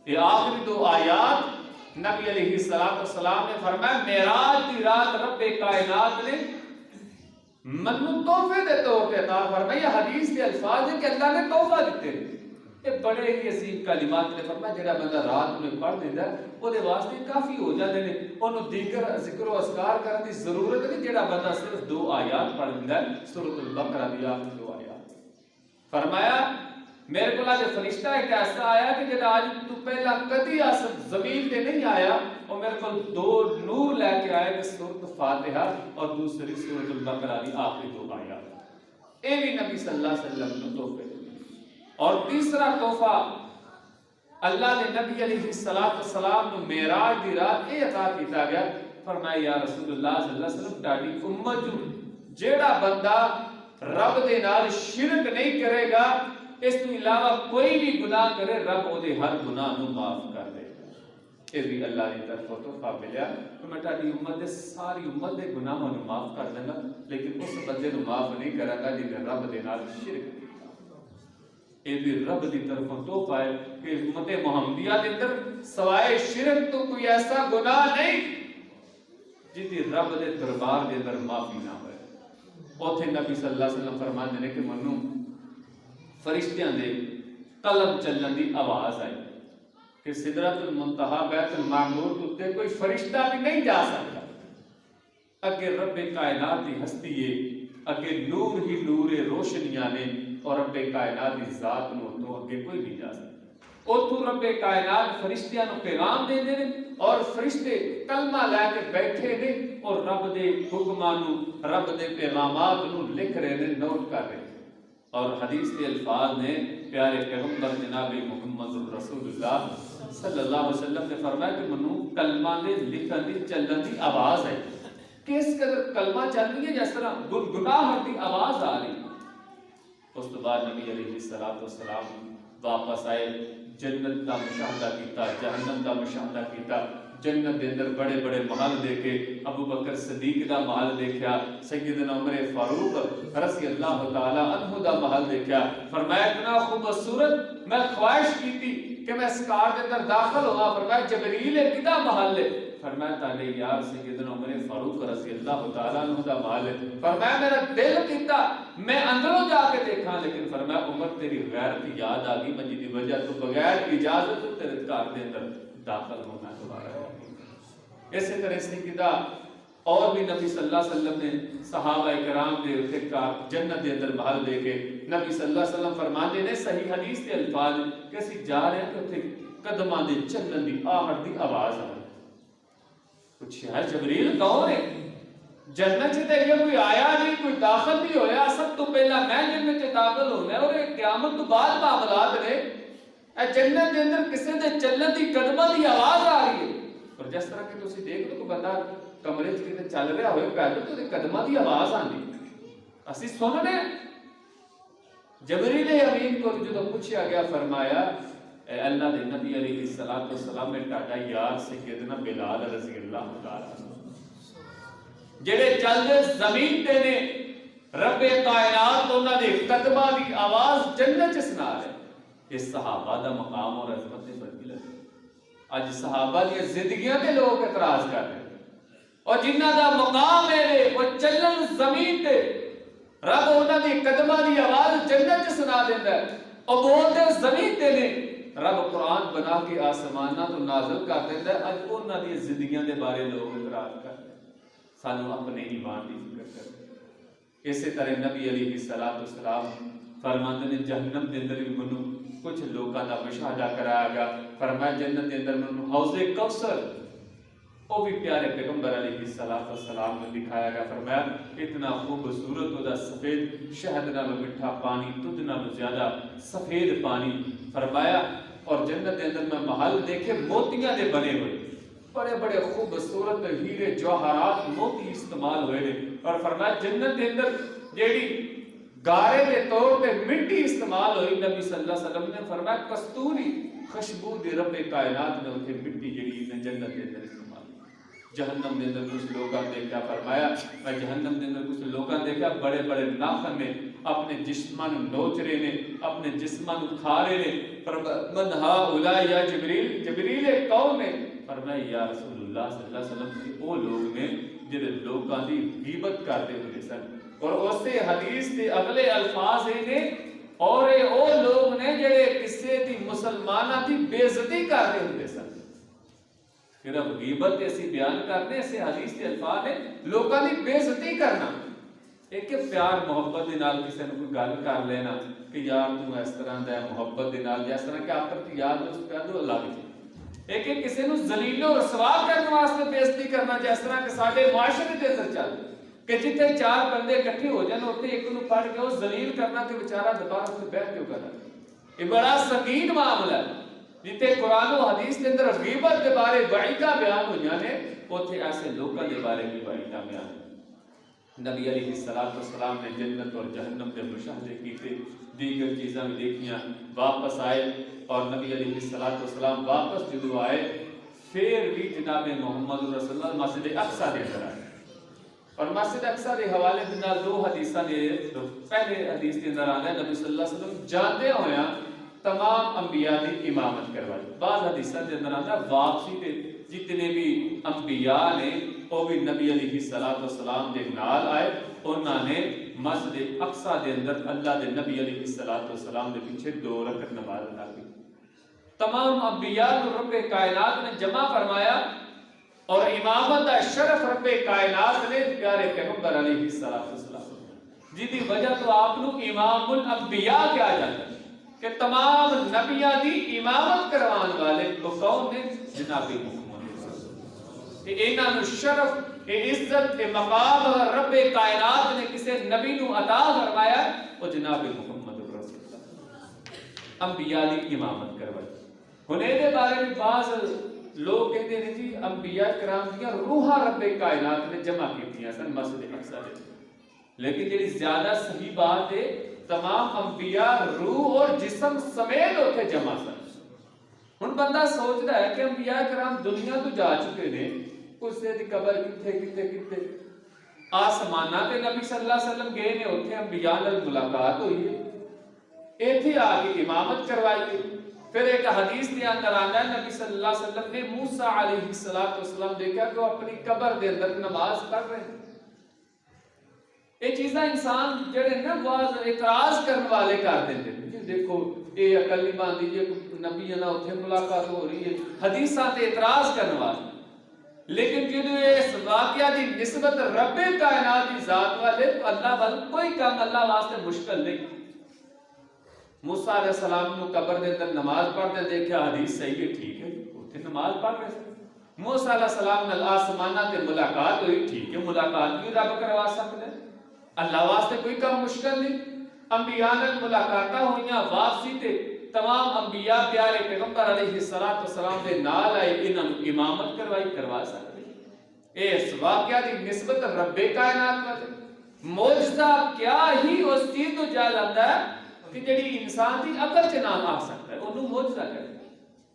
یہ آخری 2 آیات نبی علیہ السلام نے فرمایا معراج دی رات رب کائنات نے منو تحفے دے طور پہ عطا فرمایا. یہ حدیث کے الفاظ ہیں کہ اللہ نے تحفہ دیتے. یہ بڑے ہی عظیم کلمات نے فرمایا جڑا بندہ رات میں پڑھ دیندا او دے واسطے کافی ہو جاندے نے، اونوں دیگر ذکر و اذکار کرن دی ضرورت نہیں. جڑا بندہ صرف 2 آیات پڑھ لیندا ہے سورۃ البقرہ دی آخری 2 آیات. فرمایا میرے کو آج فرشتہ ایک ایسا آیا کہ جب آج تو پہلا کدی اس زمین پہ نہیں آیا اور میرے کو 2 نور لے کے آیا کہ سورۃ فاتحہ اور دوسری سورۃ البقرہ کی آخری 2 آیات، یہ بھی نبی صلی اللہ علیہ وسلم نے تحفے۔ اور تیسرا تحفہ اللہ نے نبی علیہ السلام کو معراج دی رات یہ عطا کیتا گیا، فرمایا یا رسول اللہ صلی اللہ علیہ وسلم تہاڈی امت جو جیڑا بندہ رب دے نال شرک نہیں کرے گا، اس تو علاوہ کوئی بھی گناہ کرے، رب وہ دے ہر گناہ نو معاف کر دے گا۔ یہ بھی اللہ کی طرف تحفہ ملیا کہ میں تہاڈی امت دے ساری امت دے گناہوں نو معاف کر دیں گا، لیکن اس بندے نو معاف نہیں کرے گا جس نے رب دے نال شرک کیتا۔ یہ بھی رب دی طرفوں تحفہ ہے کہ امت محمدیہ دے اندر سوائے شرک تو کوئی ایسا گناہ نہیں جس دی رب دے دربار دے اندر معافی نہ ہوئے۔ اوتھے نبی صلی اللہ علیہ وسلم فرماندے نے کہ منو فرشتیاں دے قلم چلن دی آواز آئی کہ سدرۃ المنتہا بیت المعمور تے کوئی فرشتہ بھی نہیں جا سکتا، اگے رب کائنات دی ہستی ہے، اگے نور ہی نور روشنیاں نے، اور رب کائنات دی ذات نو تو اگے کوئی نہیں جا سکتا۔ اوتھوں رب کائنات فرشتیاں نو پیغام دے دے اور فرشتے کلمہ لے کے بیٹھے نے اور رب دے حکماں نو رب دے پیغامات نو لکھ رہے نے، نوٹ کر رہے ہیں۔ اور حدیث کے الفاظ نے پیارے پیغمبر جناب محمد الرسول اللہ صلی اللہ علیہ وسلم نے فرمایا کہ منو کلمہ دے لکھن دی چلن دی آواز ہے، کس قدر کلمہ چل رہی ہے جس طرح گنگناہٹ دی آواز آ رہی۔ اس تو بعد نبی علیہ السلام واپس آئے، جنت دا مشاہدہ کیتا، جہنم دا مشاہدہ کیتا، جنت دے اندر بڑے بڑے محل دیکھے، ابو بکر صدیق دا محل دیکھا، سیدنا عمر فاروق رضی اللہ تعالی عنہ دا محل دیکھا، فرمایا اتنا خوبصورت میں خواہش کی تھی کہ میں اس کار دے اندر داخل ہوا، فرمایا جبریل کدا محل ہے، فرمایا تانے یار سیدنا عمر فاروق رضی اللہ تعالی عنہ دا محل ہے، فرمایا میرا دل کیتا میں اندروں جا کے دیکھا، لیکن فرمایا عمر تیری غیرت کی یاد آ گئی، میں جی دی وجہ تو بغیر اجازت تو تیرے کار دے اندر داخل ہونا دوبارہ۔ اسی طرح سے کدا اور بھی نبی صلی اللہ علیہ وسلم نے صحابہ کرام دے اتکار جنت دے اندر محل دے کے نبی صلی اللہ علیہ وسلم فرماندے نے صحیح حدیث کے الفاظ کہ اسی جا رہے ہیں کہ اتنے قدماں دے چلن دی آہٹ دی آواز آ پوچھا ہے جبریل کون ہے؟ جنت سے تے کوئی آیا نہیں، کوئی داخل نہیں ہویا، سب تو پہلا میں جنت سے داخل ہونا ہے، اور قیامت تو بعد معاملات نے اے جنت دے اندر کسی دے چلن دی قدماں دی آواز آ رہی ہے۔ اور جس طرح کہ تسی دیکھ لو کہ بندہ کمرے چ کتے چل رہا ہوئے پیدل تو قدماں دی آواز آندی، اسی سننے۔ جبریل امین کو جو پوچھا گیا فرمایا اے اللہ دے نبی علیہ السلام میں ٹاٹا یار سیدنا بلال رضی اللہ تعالی جڑے چل دے زمین تے نے رب کائنات انہاں دے قدماں دی آواز جنت چ سنا رہے۔ اس صحابہ دا مقام اور عظمت دے فضیلت اج صحابہ دی زندگیاں تے لوگ اعتراض کر رہے اور جنہاں دا مقام ہے وہ چلن زمین تے رب انہاں دی قدماں دی آواز جنت چ سنا دیندا ہے، اور بولتے زمین تے نے رب قرآن بنا کے آسماناں تو نازل کر دیندا ہے۔ اج انہاں دی زندگیاں دے بارے لوگ اعتراض کر رہے، سانو اپنے ایمان دی فکر کرے۔ اسی طرح نبی علیہ السلام فرماندے نے جہنم دے اندر بھی منو کچھ لوگاں دا مشاہدہ کرایا گیا، فرمایا جنت دے اندر منو حوض کوثر وہ بھی پیارے پیغمبر علیہ السلام نے دکھایا گیا، فرمایا اتنا خوبصورت ہوتا سفید شہد نالوں میٹھا پانی، دودھ نالوں زیادہ سفید پانی، فرمایا اور جنت دے اندر میں محل دیکھے موتیاں دے بنے ہوئے، بڑے بڑے خوبصورت ہیرے جوہرات موتی استعمال ہوئے، اور فرمایا جنت دے اندر جیڑی گارے دے طور پہ مٹی استعمال ہوئی، نبی صلی اللہ علیہ وسلم نے فرمایا کستوری خوشبو دی رب کائنات نے اتنے مٹی جیڑی جنت دے اندر استعمال۔ جہنم دے اندر کچھ لوگاں دیکھا، فرمایا میں جہنم دے اندر کچھ لوگاں دیکھا بڑے بڑے ناخن نے اپنے جسماں نوں نوچ رہے نے، اپنے جسماں نوں کھا رہے نے، من ہؤلاء یا جبریل، جبریل کون نے؟ فرمایا یا رسول اللہ صلی اللہ علیہ وسلم کہ وہ لوگ نے جڑے لوگاں دی غیبت کرتے ہوئے سن، اور اس سے حدیث کے اگلے الفاظ نے اور وہ لوگ نے جڑے کسے دی مسلماناں دی بے عزتی کرتے ہوئے سن۔ پھر اب غیبت ایسی بیان کرنے سے حدیث کے الفاظ نے لوگاں دی بے عزتی کرنا، ایک پیار محبت دے نال کسی نے کوئی گل کر لینا کہ یار تو اس طرح دا محبت دے نال جس طرح کہ آپ کی یاد اس پہ دو اللہ دی ایک کسی نو ذلیل و رسوا کرنے واسطے بےزتی کرنا جس طرح کہ ساڈے معاشرے دے اندر چل کہ جتنے چار بندے اکٹھے ہو جان اوتے ایک نو پڑھ کے وہ ذلیل کرنا کہ بیچارہ دوبارہ اس پہ بیٹھ کیوں کرنا یہ بڑا سنگین معاملہ ہے جتنے قرآن و حدیث کے اندر غیبت کے بارے وعیدہ بیان ہوئی نے اوتھے ایسے لوگوں کے بارے بھی وعیدہ بیان نبی علیہ السلام نے جنت اور جہنم کے مشاہدے کیتے دیگر چیزاں بھی دیکھیاں واپس آئے اور نبی علیہ السلام واپس جدو آئے پھر بھی جناب محمد رسول اللہ مسجد اقصی دے اندر آئے اور مسجد اقصی کے حوالے دے نال دو حدیثاں نے پہلے حدیث کے اندر آندا ہے نبی صلی اللہ علیہ وسلم جاندے ہویا تمام انبیاء کی امامت کروائی بعض حدیثاں کے اندر آندا واپسی تے جتنے بھی انبیاء نے وہ بھی نبی علیہ السلام دے نال آئے انہاں نے مسجد اقصی دے اندر اللہ دے نبی علیہ السلام دے پیچھے 2 رکعت نماز ادا کی تمام انبیاء کو رب کائنات نے جمع فرمایا اور امامت کا شرف رب کائنات نے پیارے پیغمبر علیہ السلام جی دی وجہ تو آپ کو امام الانبیاء کہا جاتا ہے کہ تمام نبیاں دی امامت کروان والے وہ کون نے جناب محمد انہاں نو شرف اے عزت اے مقام رب کائنات نے کسے نبی نو عطا فرمایا وہ جناب محمد رسول اللہ انبیاء دی امامت کروائی ہن دے بارے میں بعض لوگ کہتے ہیں جی انبیاء کرام دیا روحاں رب کائنات نے جمع کیتیاں سن مسجد اقصی دے لیکن جڑی زیادہ صحیح بات ہے تمام انبیاء روح اور جسم سمیت اوتھے جمع سن ہن بندہ سوچدا ہے کہ انبیاء کرام دنیا تو جا چکے نے اسے دی قبر کتے آسمانہ تے نبی صلی اللہ علیہ وسلم گئے نے اوتھے انبیاء نال ملاقات ہوئی ہے ایتھے آ کے امامت کروائی ہے پھر ایک حدیث دے اندر آندا ہے نبی صلی اللہ علیہ وسلم نے موسیٰ علیہ السلام دیکھا کہ وہ اپنی قبر دے اندر نماز پڑھ رہے ہیں یہ چیزاں انسان جڑے نا بعض اعتراض کرنے والے کر دیندے جی دیکھو یہ عقل نہیں باندھی جی نبی نا اوتھے ملاقات ہو رہی ہے حدیثاں تے اعتراض کرنے والے لیکن جدو اس واقعہ دی نسبت رب کائنات کی ذات والے تو اللہ وال کوئی کام اللہ واسطے مشکل نہیں موسیٰ علیہ السلام نے قبر دے اندر نماز پڑھتے دیکھا حدیث صحیح ہے ٹھیک ہے اوتھے نماز پڑھ رہے موسیٰ علیہ السلام نال آسمانہ تے ملاقات ہوئی ٹھیک ہے ملاقات بھی رب کروا سکتے اللہ واسطے کوئی کام مشکل نہیں انبیاء نال ملاقاتاں ہوئیاں واپسی تے تمام انبیاء پیارے پیغمبر علیہ السلام دے نال آئے انہاں نوں امامت کروا سکتے اس واقعہ دی نسبت رب کائنات والے معجزہ کیا ہی اس چیز تو جا جاتا ہے کہ جڑی انسان دی عقل چ نہ آ سکتا ہے انہوں معجزہ کہتے ہیں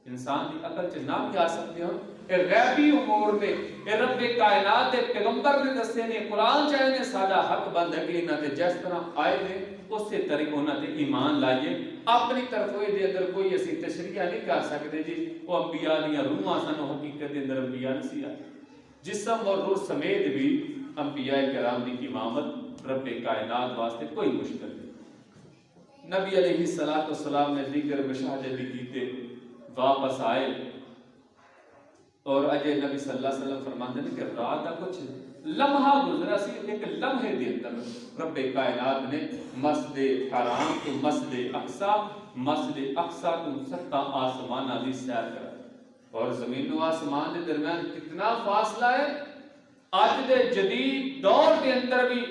انسان دی عقل چ نہ بھی آ سکتے ہوں اے غیبی امور نے اے رب کائنات دے پیغمبر نے دسے نے قرآن چاہے نے ساڈا حق بند ہے کہ انہاں تے جس طرح آئے نے اسی طرح انہاں تے ایمان لائیے اپنی طرف دے اندر کوئی اسی تشریح نہیں کر سکتے جی وہ انبیاء دیاں روحاں سن حقیقت دے اندر انبیاء نہیں سی جسم اور روح سمیت بھی انبیاء کرام دی امامت رب کائنات واسطے کوئی مشکل نہیں نبی علیہ السلام نے دیگر مشاہدے بھی کیتے واپس آئے اور اجے نبی صلی اللہ علیہ وسلم فرماتے ہیں کہ رات کا کچھ لمحہ گزرا سی ایک لمحے دے اندر رب کائنات نے مسجد حرام تو مسجد اقصی کو 7 آسماناں دی سیر کرا اور زمین و آسمان دے درمیان کتنا فاصلہ ہے آج دے جدید دور کے اندر بھی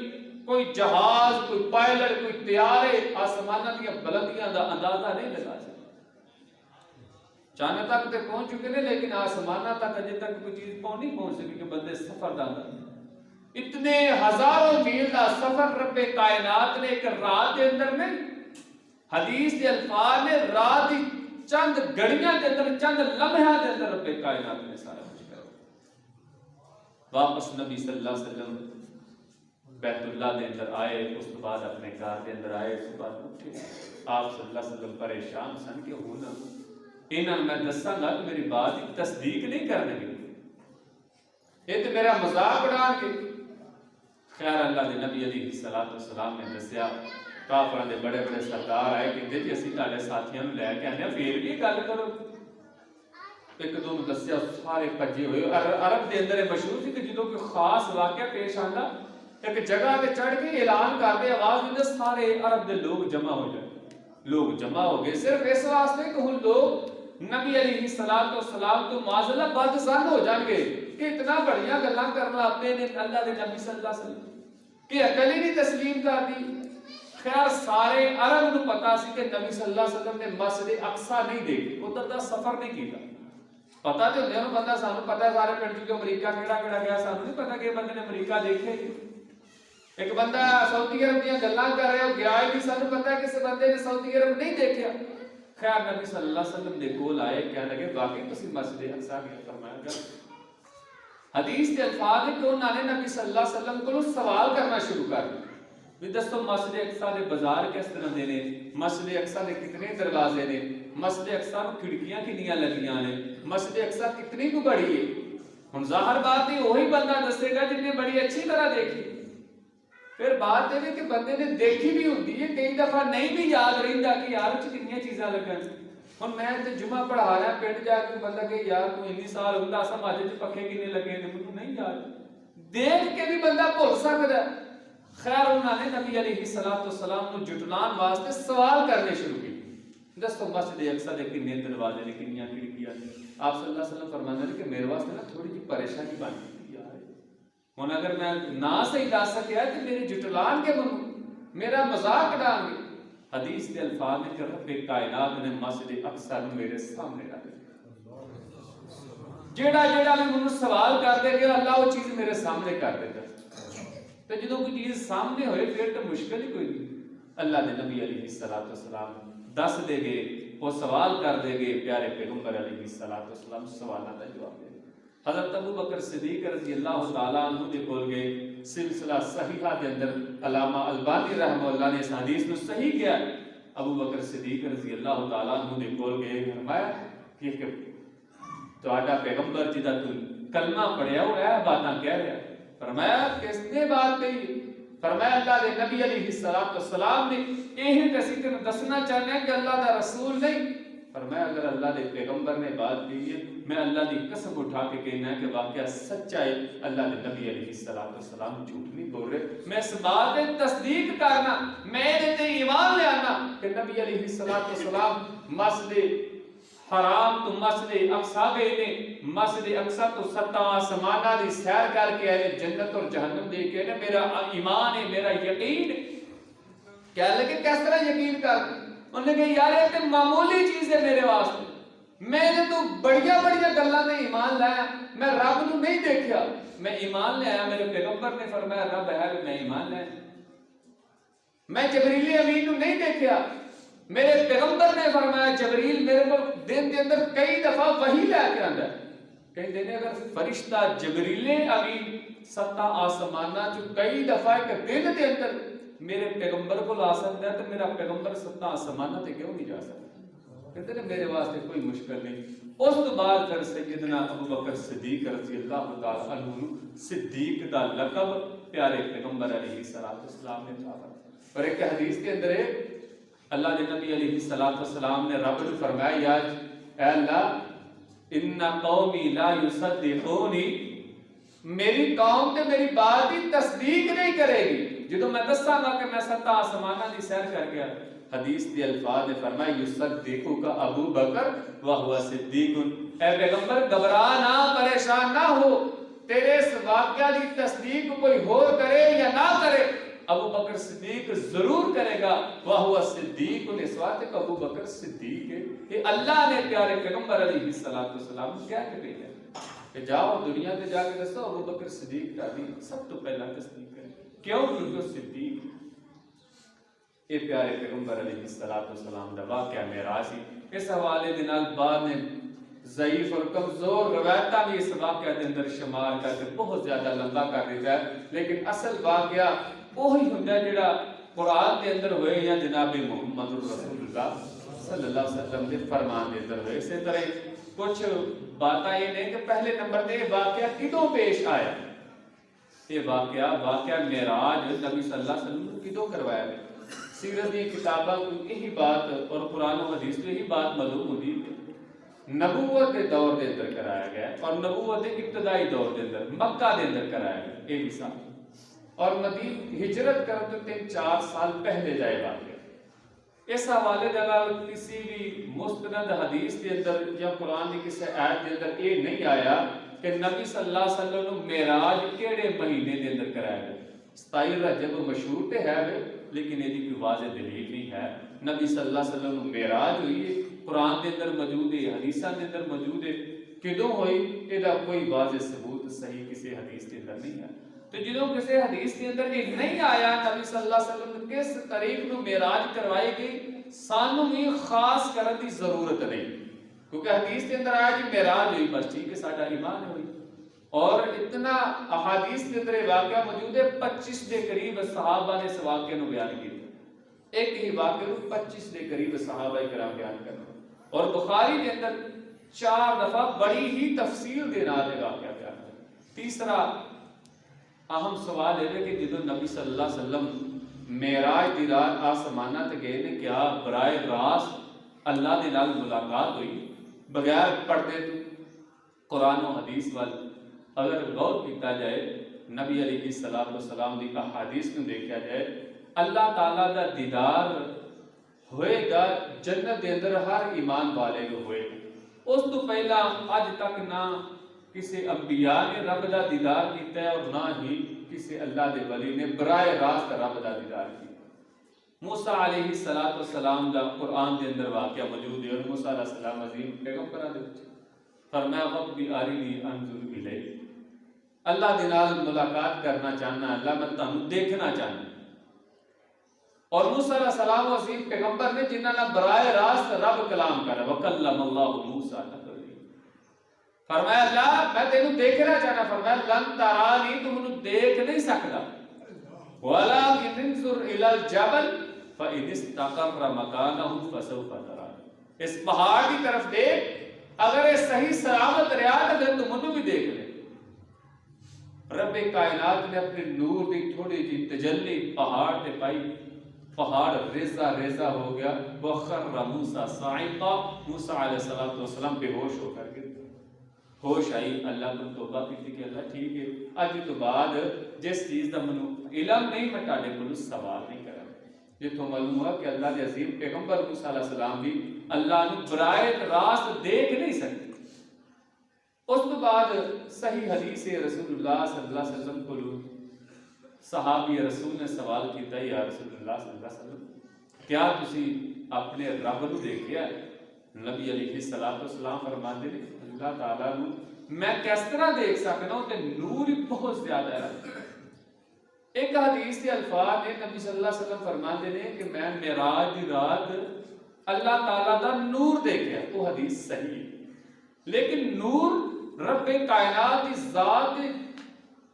کوئی جہاز کوئی پائلٹ کوئی طیارے آسماناں دی بلندیاں دا اندازہ نہیں لگا سکتے چاند تک تے پہنچ چکے نے لیکن آسمانہ تک اجے تک کوئی چیز نہیں پہنچ سکی کہ بندے سفر دا اتنے ہزاروں میل دا سفر رب کائنات نے ایک رات کے اندر میں حدیث کے الفاظ نے رات چند گھڑیاں کے اندر چند لمحہ کے اندر رب کائنات نے سارا کچھ کرا واپس نبی صلی اللہ علیہ وسلم بیت اللہ دے اندر آئے اس کے بعد اپنے گھر دے اندر آئے اس کے بعد اٹھے آپ صلی اللہ علیہ وسلم پریشان سن کہ ہونا انہاں میں دساں گا کہ میری بات کی تصدیق نہیں کرنے گے یہ تو میرا مذاق اڑا کے خیر اللہ دے نبی علیہ السلام نے دسیا کافراں دے بڑے بڑے سردار آئے کہ جی اسی تہاڈے ساتھیاں نوں لے کے آنے پھر بھی گل کرو ایک دو نوں دسیا سارے بھجے ہوئے عرب دے اندر مشہور سی کہ جدوں کوئی خاص واقعہ پیش آندا ایک جگہ تے چڑھ کے اعلان کر دے آواز دے سارے عرب دے لوگ جمع ہو جائے. لوگ جمع ہو گئے صرف اس واسطے کہ ہن لوگ نبی علیہ الصلوۃ والسلام تو معاذ اللہ بد زن ہو جان گے کہ اتنا بڑیاں گلاں کرنا اپنے نے اللہ دے نبی صلی اللہ علیہ وسلم کہ عقل ہی نہیں تسلیم کر دی. خیر سارے عرب نو پتا سی کہ نبی صلی اللہ علیہ وسلم نے مسجد اقصی نہیں دیکھی, ادھر دا سفر نہیں کیتا. پتا تے ہوندے نوں بندہ سانو پتا ہے سارے پنڈ جو امریکہ کیڑا گیا سانو نہیں پتا کہ بندے نے امریکہ دیکھے. ایک بندہ سعودی عرب دیاں گلاں کر رہا ہے گیا ہی نہیں, سانو پتا ہے کسی بندے نے سعودی عرب نہیں دیکھا. خیر نبی صلی اللہ علیہ وسلم دے کول آئے کہنے لگے واقعی تسی مسجد اقصی گئے؟ فرمایا گل حدیث کے الفاظ ہے کہ انہوں نے نبی صلی اللہ علیہ وسلم کو سوال کرنا شروع کر دیا بھی دسو مسجد اقصی دے بازار کس طرح دے نے, مسجد اقصی دے کتنے دروازے نے, مسجد اقصی نوں کھڑکیاں کنیاں لگیاں نے, مسجد اقصی کتنی کو بڑی ہے. ہن ظاہر بات ہے وہی بندہ دسے گا جن نے بڑی اچھی طرح دیکھی. پھر بات یہ کہ بندے نے دیکھی بھی ہوتی ہے کئی دفعہ نہیں بھی یاد رہتا کہ یار اس کنیاں چیزاں لگن. ہن میں تے جمعہ پڑھا رہا پنڈ جا کے بندہ کہ یار کوئی انی سال ہوندا سمجھ وچ پکھے کنے لگے نے مینوں نہیں یاد, دیکھ کے بھی بندہ بھول سکدا. خیر انہوں نے نبی علیہ الصلوۃ والسلام کو جٹلان واسطے سوال کرنے شروع کی. دسو مسجد اقصی دے کنے دروازے نے, کنیاں کھڑکیاں نے؟ آپ صلی اللہ علیہ وسلم فرمانے لگے کہ میرے واسطے نا تھوڑی جی پریشانی بن گئی یار, ہن اگر میں نہ صحیح دس سکیا تے میری جٹلان کے منوں میرا مذاق اڑان گے. حدیث کے الفاظ میں کہ رب کائنات نے مسجد اقصی نوں میرے سامنے رکھ دیا. جیڑا جیڑا بھی منوں سوال کر دے گا اللہ وہ چیز میرے سامنے کر دے گا. تو جدوں کوئی چیز سامنے ہوئے پھر تو مشکل ہی کوئی نہیں. اللہ دے نبی علیہ الصلوۃ والسلام دس دے گے, وہ سوال کر دے گے. پیارے پیغمبر علیہ الصلوۃ والسلام سوالات کا جواب دے. حضرت ابو بکر صدیق رضی اللہ تعالیٰ عنہ دے کول گئے. سلسلہ صحیحہ دے اندر علامہ البانی رحمہ اللہ نے اس حدیث نو صحیح کیا. ابو بکر صدیق رضی اللہ تعالیٰ عنہ دے کول گئے, فرمایا کہ تہاڈا پیغمبر جدا تو کلمہ پڑھیا وہ اے باتاں کہہ رہا. فرمایا کس نے بات کہی؟ فرمایا اللہ دے نبی علیہ الصلوۃ والسلام نے یہی کسی کو دسنا چاہنے ہیں کہ اللہ دا رسول نہیں. فرمایا اگر اللہ دے پیغمبر نے بات کی ہے میں اللہ دی قسم اٹھا کے کہنا ہے کہ واقعہ سچا ہے. اللہ دے نبی علیہ الصلوۃ والسلام جھوٹ نہیں بول رہے. میں اس بات کی تصدیق کرنا, میں تے ایمان لے آنا کہ نبی علیہ الصلوۃ والسلام مسجد حرام تو مسجد اقصی گئے نے. مسجد اقصی تو 7 آسماناں دی سیر کر کے آئے, جنت اور جہنم دیکھ کے. میرا ایمان ہے, میرا یقین ہے. کہہ لگے کس طرح یقین کر؟ انہوں نے کہا یار یہ معمولی چیز ہے میرے واسطے, میں نے تو بڑیاں بڑیاں گلاں میں ایمان لایا. میں رب نو نہیں دیکھا, میں ایمان لے آیا. میرے پیغمبر نے فرمایا رب ہے, میں ایمان لایا. میں جبریل امین نو نہیں دیکھا, میرے پیغمبر نے فرمایا جبریل میرے کو دن دے اندر کئی دفعہ وحی لے کے آندا ہے. کہیں دینے اگر فرشتہ جبریل امین 7 آسماناں چ کئی دفعہ ایک دن دے اندر میرے پیغمبر کو لا سکتا ہے تو میرا پیغمبر 7 آسماناں تے کیوں نہیں جا سکتا؟ کہتے ہیں میرے واسطے کوئی مشکل نہیں. اس تو بعد پھر سیدنا ابو بکر صدیق رضی اللہ تعالی عنہ صدیق دا لقب پیارے پیغمبر علیہ الصلوۃ والسلام نے پایا. اور ایک حدیث کے اندر ہے اللہ کے نبی علیہ الصلوۃ والسلام نے رب نے فرمایا یا اے اللہ ان قومی لا یصدقونی, میری قوم تے میری بات کی تصدیق نہیں کرے گی جدوں میں دساں گا کہ میں 7 آسماناں دی سیر کر گیا. حدیث کے الفاظ نے فرمایا یصدقک ابو بکر وہو صدیق. اے پیغمبر گھبرا نہ, پریشان نہ ہو, تیرے اس واقعہ کی تصدیق کوئی اور کرے یا نہ کرے ابو بکر صدیق ضرور کرے گا. وہو صدیق, اس واسطے کہ ابو بکر صدیق ہے. کہ اللہ نے پیارے پیغمبر علیہ الصلوۃ والسلام کو کیا کہ بھیجا کہ جاؤ دنیا میں جا کے دسو ابو بکر صدیق کا بھی سب تو پہلا تصدیق کرے. کیوں؟ کیونکہ صدیق اے پیارے پیغمبر علیہ الصلوۃ والسلام دا واقعہ معراج ہی. اس حوالے دے نال بعد نے ضعیف اور کمزور روایتاں بھی اس واقعہ دے اندر شمار کر کے بہت زیادہ لمبا کر دیتا ہے, لیکن اصل واقعہ وہی ہوندا ہے جڑا قرآن دے اندر ہوئے یا جناب محمد رسول اللہ صلی اللہ علیہ وسلم دے فرمان دے اندر ہوئے. اسی طرح کچھ باتاں یہ نے کہ پہلے نمبر تے واقعہ کدوں پیش آیا. یہ واقعہ معراج نبی صلی اللہ علیہ وسلم نے کدوں کروایا ہے. سیرت کی کتاباں کو یہی بات اور قرآن و حدیث میں یہی بات معلوم ہوتی ہے نبوت کے دور دے اندر کرایا گیا اور نبوت کے ابتدائی دور دے اندر مکہ دے اندر کرایا گیا. یہ حساب اور مدینہ ہجرت کرن تو 3-4 سال پہلے جائے واقعہ. اس حوالے دلال کسی بھی مستند حدیث کے اندر یا قرآن کی کسی آیت کے اندر یہ نہیں آیا کہ نبی صلی اللہ علیہ وسلم نے معراج کیڑے مہینے کے اندر کرایا گیا. 27 رجب مشہور تے ہے لیکن یہ کوئی واضح دلیل نہیں ہے. نبی صلی اللہ علیہ وسلم نے معراج ہوئی ہے قرآن کے اندر موجود ہے, حدیثاں کے اندر موجود ہے. کدوں ہوئی یہ کوئی واضح ثبوت صحیح کسی حدیث کے اندر نہیں ہے. تو جدوں کسی حدیث کے اندر یہ نہیں آیا نبی صلی اللہ علیہ وسلم نے کس طریق نو معراج کروائی گئی, سانو بھی خاص کرنے کی ضرورت نہیں, کیونکہ حدیث کے اندر آیا کہ معراج ہوئی بس ٹھیک ہے ساڈا ایمان ہوئی. اور اتنا احادیث کے اندر واقعہ موجود ہے 25 کے قریب صحابہ نے اس واقعے کو بیان کیا. ایک ہی واقعے کو 25 کے قریب صحابہ کرام بیان کرنا. اور بخاری کے اندر 4 دفعہ بڑی ہی تفصیل کے نال واقعہ بیان کرنا. تیسرا اہم سوال ہے کہ جدو نبی صلی اللہ علیہ وسلم معراج دی رات آسمانہ تے گئے نے, کیا برائے راست اللہ دے نال ملاقات ہوئی بغیر پردے تو؟ قرآن و حدیث وال اگر غور کیتا جائے, نبی علیہ الصلوۃ والسلام دی احادیث کو دیکھا جائے, اللہ تعالیٰ دا دیدار ہوئے گا جنت دے اندر ہر ایمان والے کو ہوئے گا. اس تو پہلا اج تک نہ کسی انبیاء نے رب دا دیدار کیتا ہے اور نہ ہی کسی اللہ دے ولی نے براہ راست رب دا دیدار کیا. موسیٰ علیہ السلام دا قرآن دے اندر واقعہ موجود ہے, اور موسیٰ علیہ السلام عظیم پیغمبر دے وچ فرمایا رب بھی ارنی انظر الیک, اللہ دے نال ملاقات کرنا چاہنا, اللہ میں تانوں دیکھنا چاہنا. اور موسیٰ علیہ السلام عظیم پیغمبر نے جنہاں نے براہ راست رب کلام کرا, وکلم اللہ موسیٰ تکلیما, فرمایا اللہ میں تینوں دیکھنا چاہنا. فرمایا لن ترانی, تم منوں دیکھ نہیں سکدا, ولکن انظر الی الجبل فإن استقر مکانہ فسوف ترانی, اس پہاڑ کی طرف دیکھ, اگر یہ صحیح سلامت رہا تو تم منوں بھی دیکھ لے. رب کائنات نے اپنے نور دی تھوڑی جی تجلی پہاڑ تے پائی, پہاڑ ریزہ ریزہ ہو گیا. وخر موسیٰ صاعقا, موسیٰ علیہ السلام بے ہوش ہو کر گر گئے. ہوش آئی, اللہ کو توبہ کی کہ اللہ ٹھیک ہے اج تو بعد جس چیز دا منو علم نہیں میں تہاڈے کولوں سوال نہیں کرا. جتوں معلوم ہوا کہ اللہ دے عظیم پیغمبر موسیٰ علیہ السلام بھی اللہ نو براہ راست دیکھ نہیں سکتے. اس تو بعد صحیح حدیث رسول اللہ صلی اللہ علیہ وسلم کو صحابی رسول نے سوال کیتا, یا رسول اللہ صلی اللہ علیہ وسلم کیا تسی اپنے رب نو دیکھیا؟ نبی علیہ السلام فرماتے ہیں اللہ تعالیٰ نو میں کس طرح دیکھ سکنا ہوں تے نور ہی بہت زیادہ ہے. ایک حدیث کے الفاظ نے نبی صلی اللہ علیہ وسلم فرماتے ہیں کہ میں معراج دی رات اللہ تعالیٰ دا نور دیکھیا. وہ حدیث صحیح ہے, لیکن نور رب کائنات کی ذات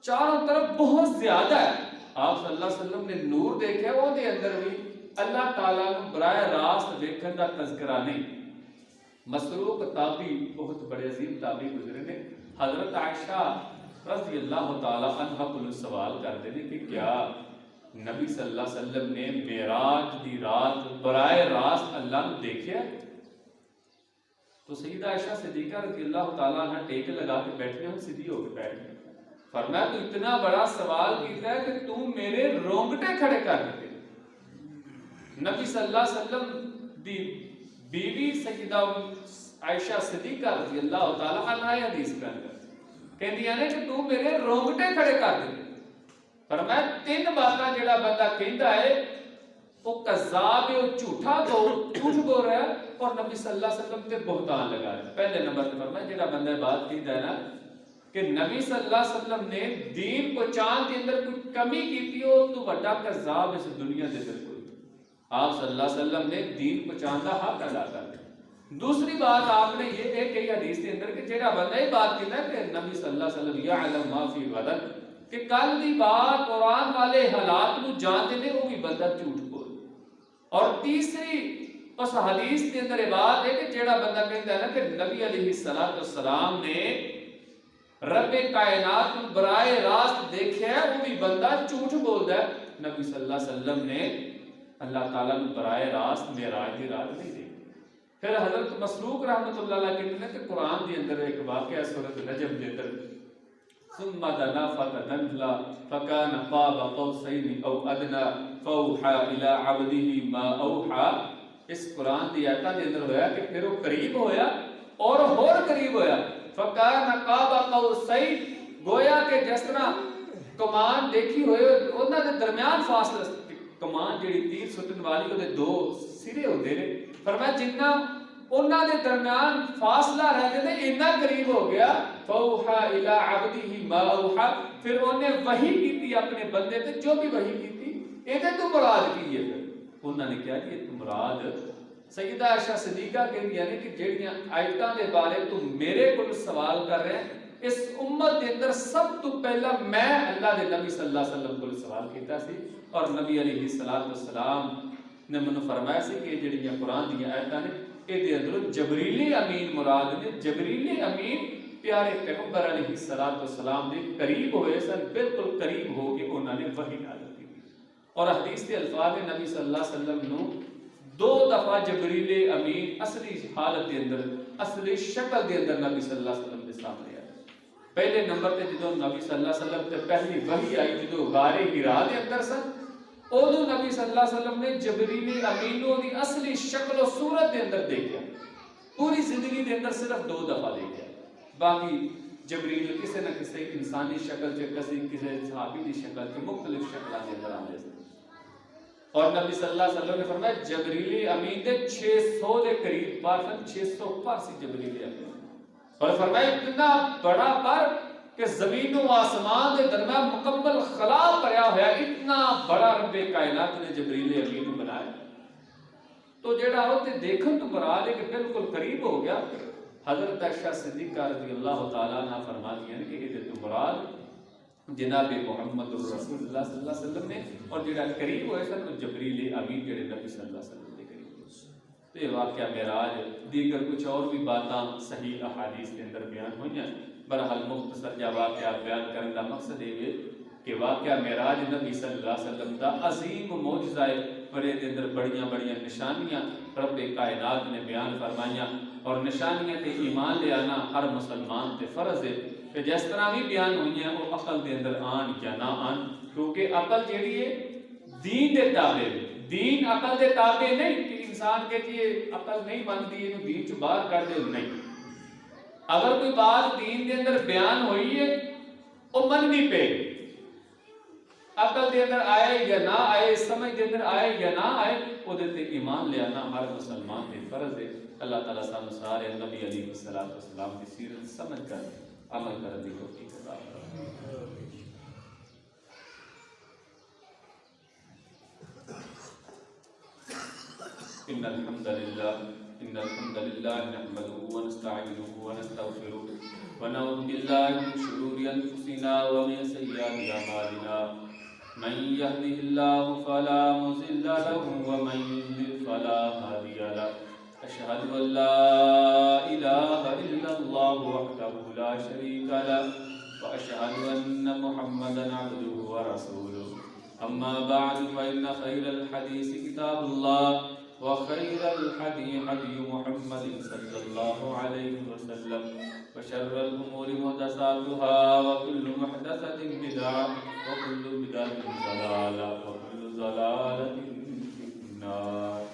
چاروں طرف بہت زیادہ ہے. آپ صلی اللہ علیہ وسلم نے نور دیکھا, وہ دے اندر بھی اللہ تعالیٰ نے براہ راست دیکھن کا تذکرہ نہیں. مسروق تابعی بہت بڑے عظیم تابعی گزرے نے, حضرت عائشہ رضی اللہ تعالیٰ عنہ کو سوال کرتے ہیں کہ کیا نبی صلی اللہ علیہ وسلم نے معراج دی رات براہ راست اللہ نے دیکھا؟ تو سیدہ عائشہ صدیقہ رضی اللہ تعالیٰ عنہ ٹیک لگا کے بیٹھے ہیں, سیدھی ہو کے بیٹھ گئے. فرمایا تو اتنا بڑا سوال کیتا ہے کہ تو میرے رونگٹے کھڑے کر دیتے. نبی صلی اللہ علیہ وسلم دی بیوی سیدہ عائشہ صدیقہ رضی اللہ تعالیٰ عنہ حدیث کا کہندی ہے کہ تو میرے رونگٹے کھڑے کر دیتے. فرمایا 3 باتاں جڑا بندہ کہندا ہے وہ کذاب ہے, وہ جھوٹ بول رہا ہے اور نبی صلی اللہ علیہ وسلم تے بہتان لگا رہا ہے. پہلے نمبر تے فرمایا جڑا بندہ بات کہندا ہے نا کہ نبی صلی اللہ علیہ وسلم نے دین پہنچان کے اندر کوئی کمی کی ہو تو بڑا کذاب اس دنیا دے اندر کوئی. آپ صلی اللہ علیہ وسلم نے دین پہنچان دا حق ادا کر دیا. دوسری بات آپ نے یہ کہی حدیث کے اندر کہ جڑا بندہ یہ بات کہتا ہے کہ نبی صلی اللہ علیہ وسلم یعلم ما فی غد, کہ کل دی بات قرآن والے حالات کو جانتے ہیں, وہ بھی بندہ جھوٹ بول. اور تیسری اس حدیث کے اندر یہ بات ہے کہ جڑا بندہ کہتا ہے نا کہ نبی علیہ السلام نے رب کائنات کو براہ راست دیکھا ہے, وہ بھی بندہ جھوٹ بولتا ہے. نبی صلی اللہ علیہ وسلم نے اللہ تعالیٰ نے براہ راست معراج دی رات نہیں دیکھی. پھر حضرت مسروق رحمۃ اللہ علیہ کہتے ہیں کہ قرآن کے اندر ایک واقعہ سورۃ نجم کے اندر ثم دنا فتدلى فكان قاب قوسين او ادنى فاوحى الى عبده ما اوحى. اس قرآن دی آیتاں دے اندر ہویا کہ پھر وہ قریب ہویا اور قریب ہویا. فكان قاب قوسين, گویا کہ جس طرح کمان دیکھی ہوئے انہاں دے درمیان فاصلہ, کمان جڑی تیر سٹن والی وہ دو سرے ہوندے نے, فرمایا جنہ انہاں دے درمیان فاصلہ رہتے تھے اتنا قریب ہو گیا. فوحا الى عبده ما اوحا, پھر انہیں وحی کی تھی اپنے بندے تے جو بھی وحی کی تھی. یہ تو مراد کی ہے. پھر انہوں نے کہا کہ یہ مراد سیدہ عائشہ صدیقہ کہتی ہے کہ جڑیاں آیتاں دے بارے تم میرے کو سوال کر رہے ہیں, اس امت دے اندر سب تو پہلا میں اللہ دے نبی صلی اللہ علیہ وسلم کو سوال کیتا سی, اور نبی علیہ الصلوۃ والسلام نے منو فرمایا سی کہ جڑیاں قرآن دی آیتاں نے یہ اندر جبریل امین مراد نے. جبریل امین پیارے پیغمبر علیہ الصلوۃ والسلام دے قریب ہوئے سن, بالکل قریب ہو کے انہوں نے وحی نازل کی. اور حدیث کے الفاظ نبی صلی اللہ علیہ وسلم نو دو دفعہ جبریل امین اصلی حالت دے اندر اصلی شکل دے اندر نبی صلی اللہ علیہ وسلم دے سامنے آیا. پہلے نمبر تے جدوں نبی صلی اللہ علیہ وسلم تے پہلی وحی آئی جدوں غار حرا دے اندر سن, اودوں نبی صلی اللہ علیہ وسلم نے جبریل امین دی اصلی شکل و صورت دے اندر دیکھا. پوری زندگی دے اندر صرف 2 دفعہ دیکھا, باقی جبریل کسی نہ کسی انسانی شکل چ کسی صحابی دی شکل چ مختلف شکلاں دے اندر آندے سن. اور نبی صلی اللہ علیہ وسلم نے فرمایا جبریل امین دے 600 دے قریب بار سن, 600 پر سی جبریل امین. اور فرمایا اتنا بڑا پر کہ زمین و آسمان دے درمیان مکمل خلا پڑیا ہوا, اتنا بڑا رب کائنات نے جبریل امین کو بنایا. تو جڑا ہوتے دیکھن تو مراد ہے کہ بالکل قریب ہو گیا. حضرت عائشہ صدیقہ رضی اللہ تعالیٰ عنہ فرماتی ہیں کہ یہ تو مراد جناب محمد رسول اللہ صلی اللہ علیہ وسلم نے, اور جڑا قریب ہوئے سن جبریل امین جڑے نبی صلی اللہ علیہ وسلم کے قریب ہوئے. تو یہ واقعہ معراج, دیگر کچھ اور بھی باتاں صحیح احادیث کے اندر بیان ہوئی ہیں. برحال مختصر جا واقعہ بیان کرنے کا مقصد یہ کہ واقعہ معراج نبی صلی اللہ علیہ وسلم دا عظیم معجزہ ہے. بڑے دے اندر بڑیاں بڑیاں نشانیاں رب کائنات نے بیان فرمائیاں, اور نشانیاں تے ایمان لے آنا ہر مسلمان تے فرض ہے. کہ جس طرح بھی بیان ہوئی ہیں وہ عقل دے اندر آن یا نہ آن, کیونکہ عقل جیڑی ہے دین دے تابع ہے. دین عقل دے تابع نہیں کہ انسان کہتی ہے عقل نہیں مانتی ہے دین چ باہر کر دے, نہیں. اگر کوئی بات دین دے اندر بیان ہوئی ہے وہ مننی پے, عقل دے اندر آئے یا نہ آئے, سمجھ دے اندر آئے یا نہ آئے, وہ دے ایمان لے آنا ہر مسلمان دے فرض ہے. اللہ تعالیٰ سانو سارے نبی علیہ الصلوۃ والسلام کی سیرت سمجھ کر عمل کرنے کی توفیق عطا فرمائے. ان الحمد للہ نحمده ونستعینه ونستغفره ونعوذ باللہ من شرور انفسنا ومن سیئات اعمالنا. من يهده الله فلا مضل له ومن يضلل فلا هادي له. أشهد أن لا إله إلا الله وحده لا شريك له وأشهد أن محمدا عبده ورسوله. أما بعد فإن خير الحديث كتاب الله وخير الهدي هدي محمد صلى الله عليه وسلم وشر الأمور محدثاتها وكل محدثة بدعة وكل بدعة ضلالة وكل ضلالة في النار.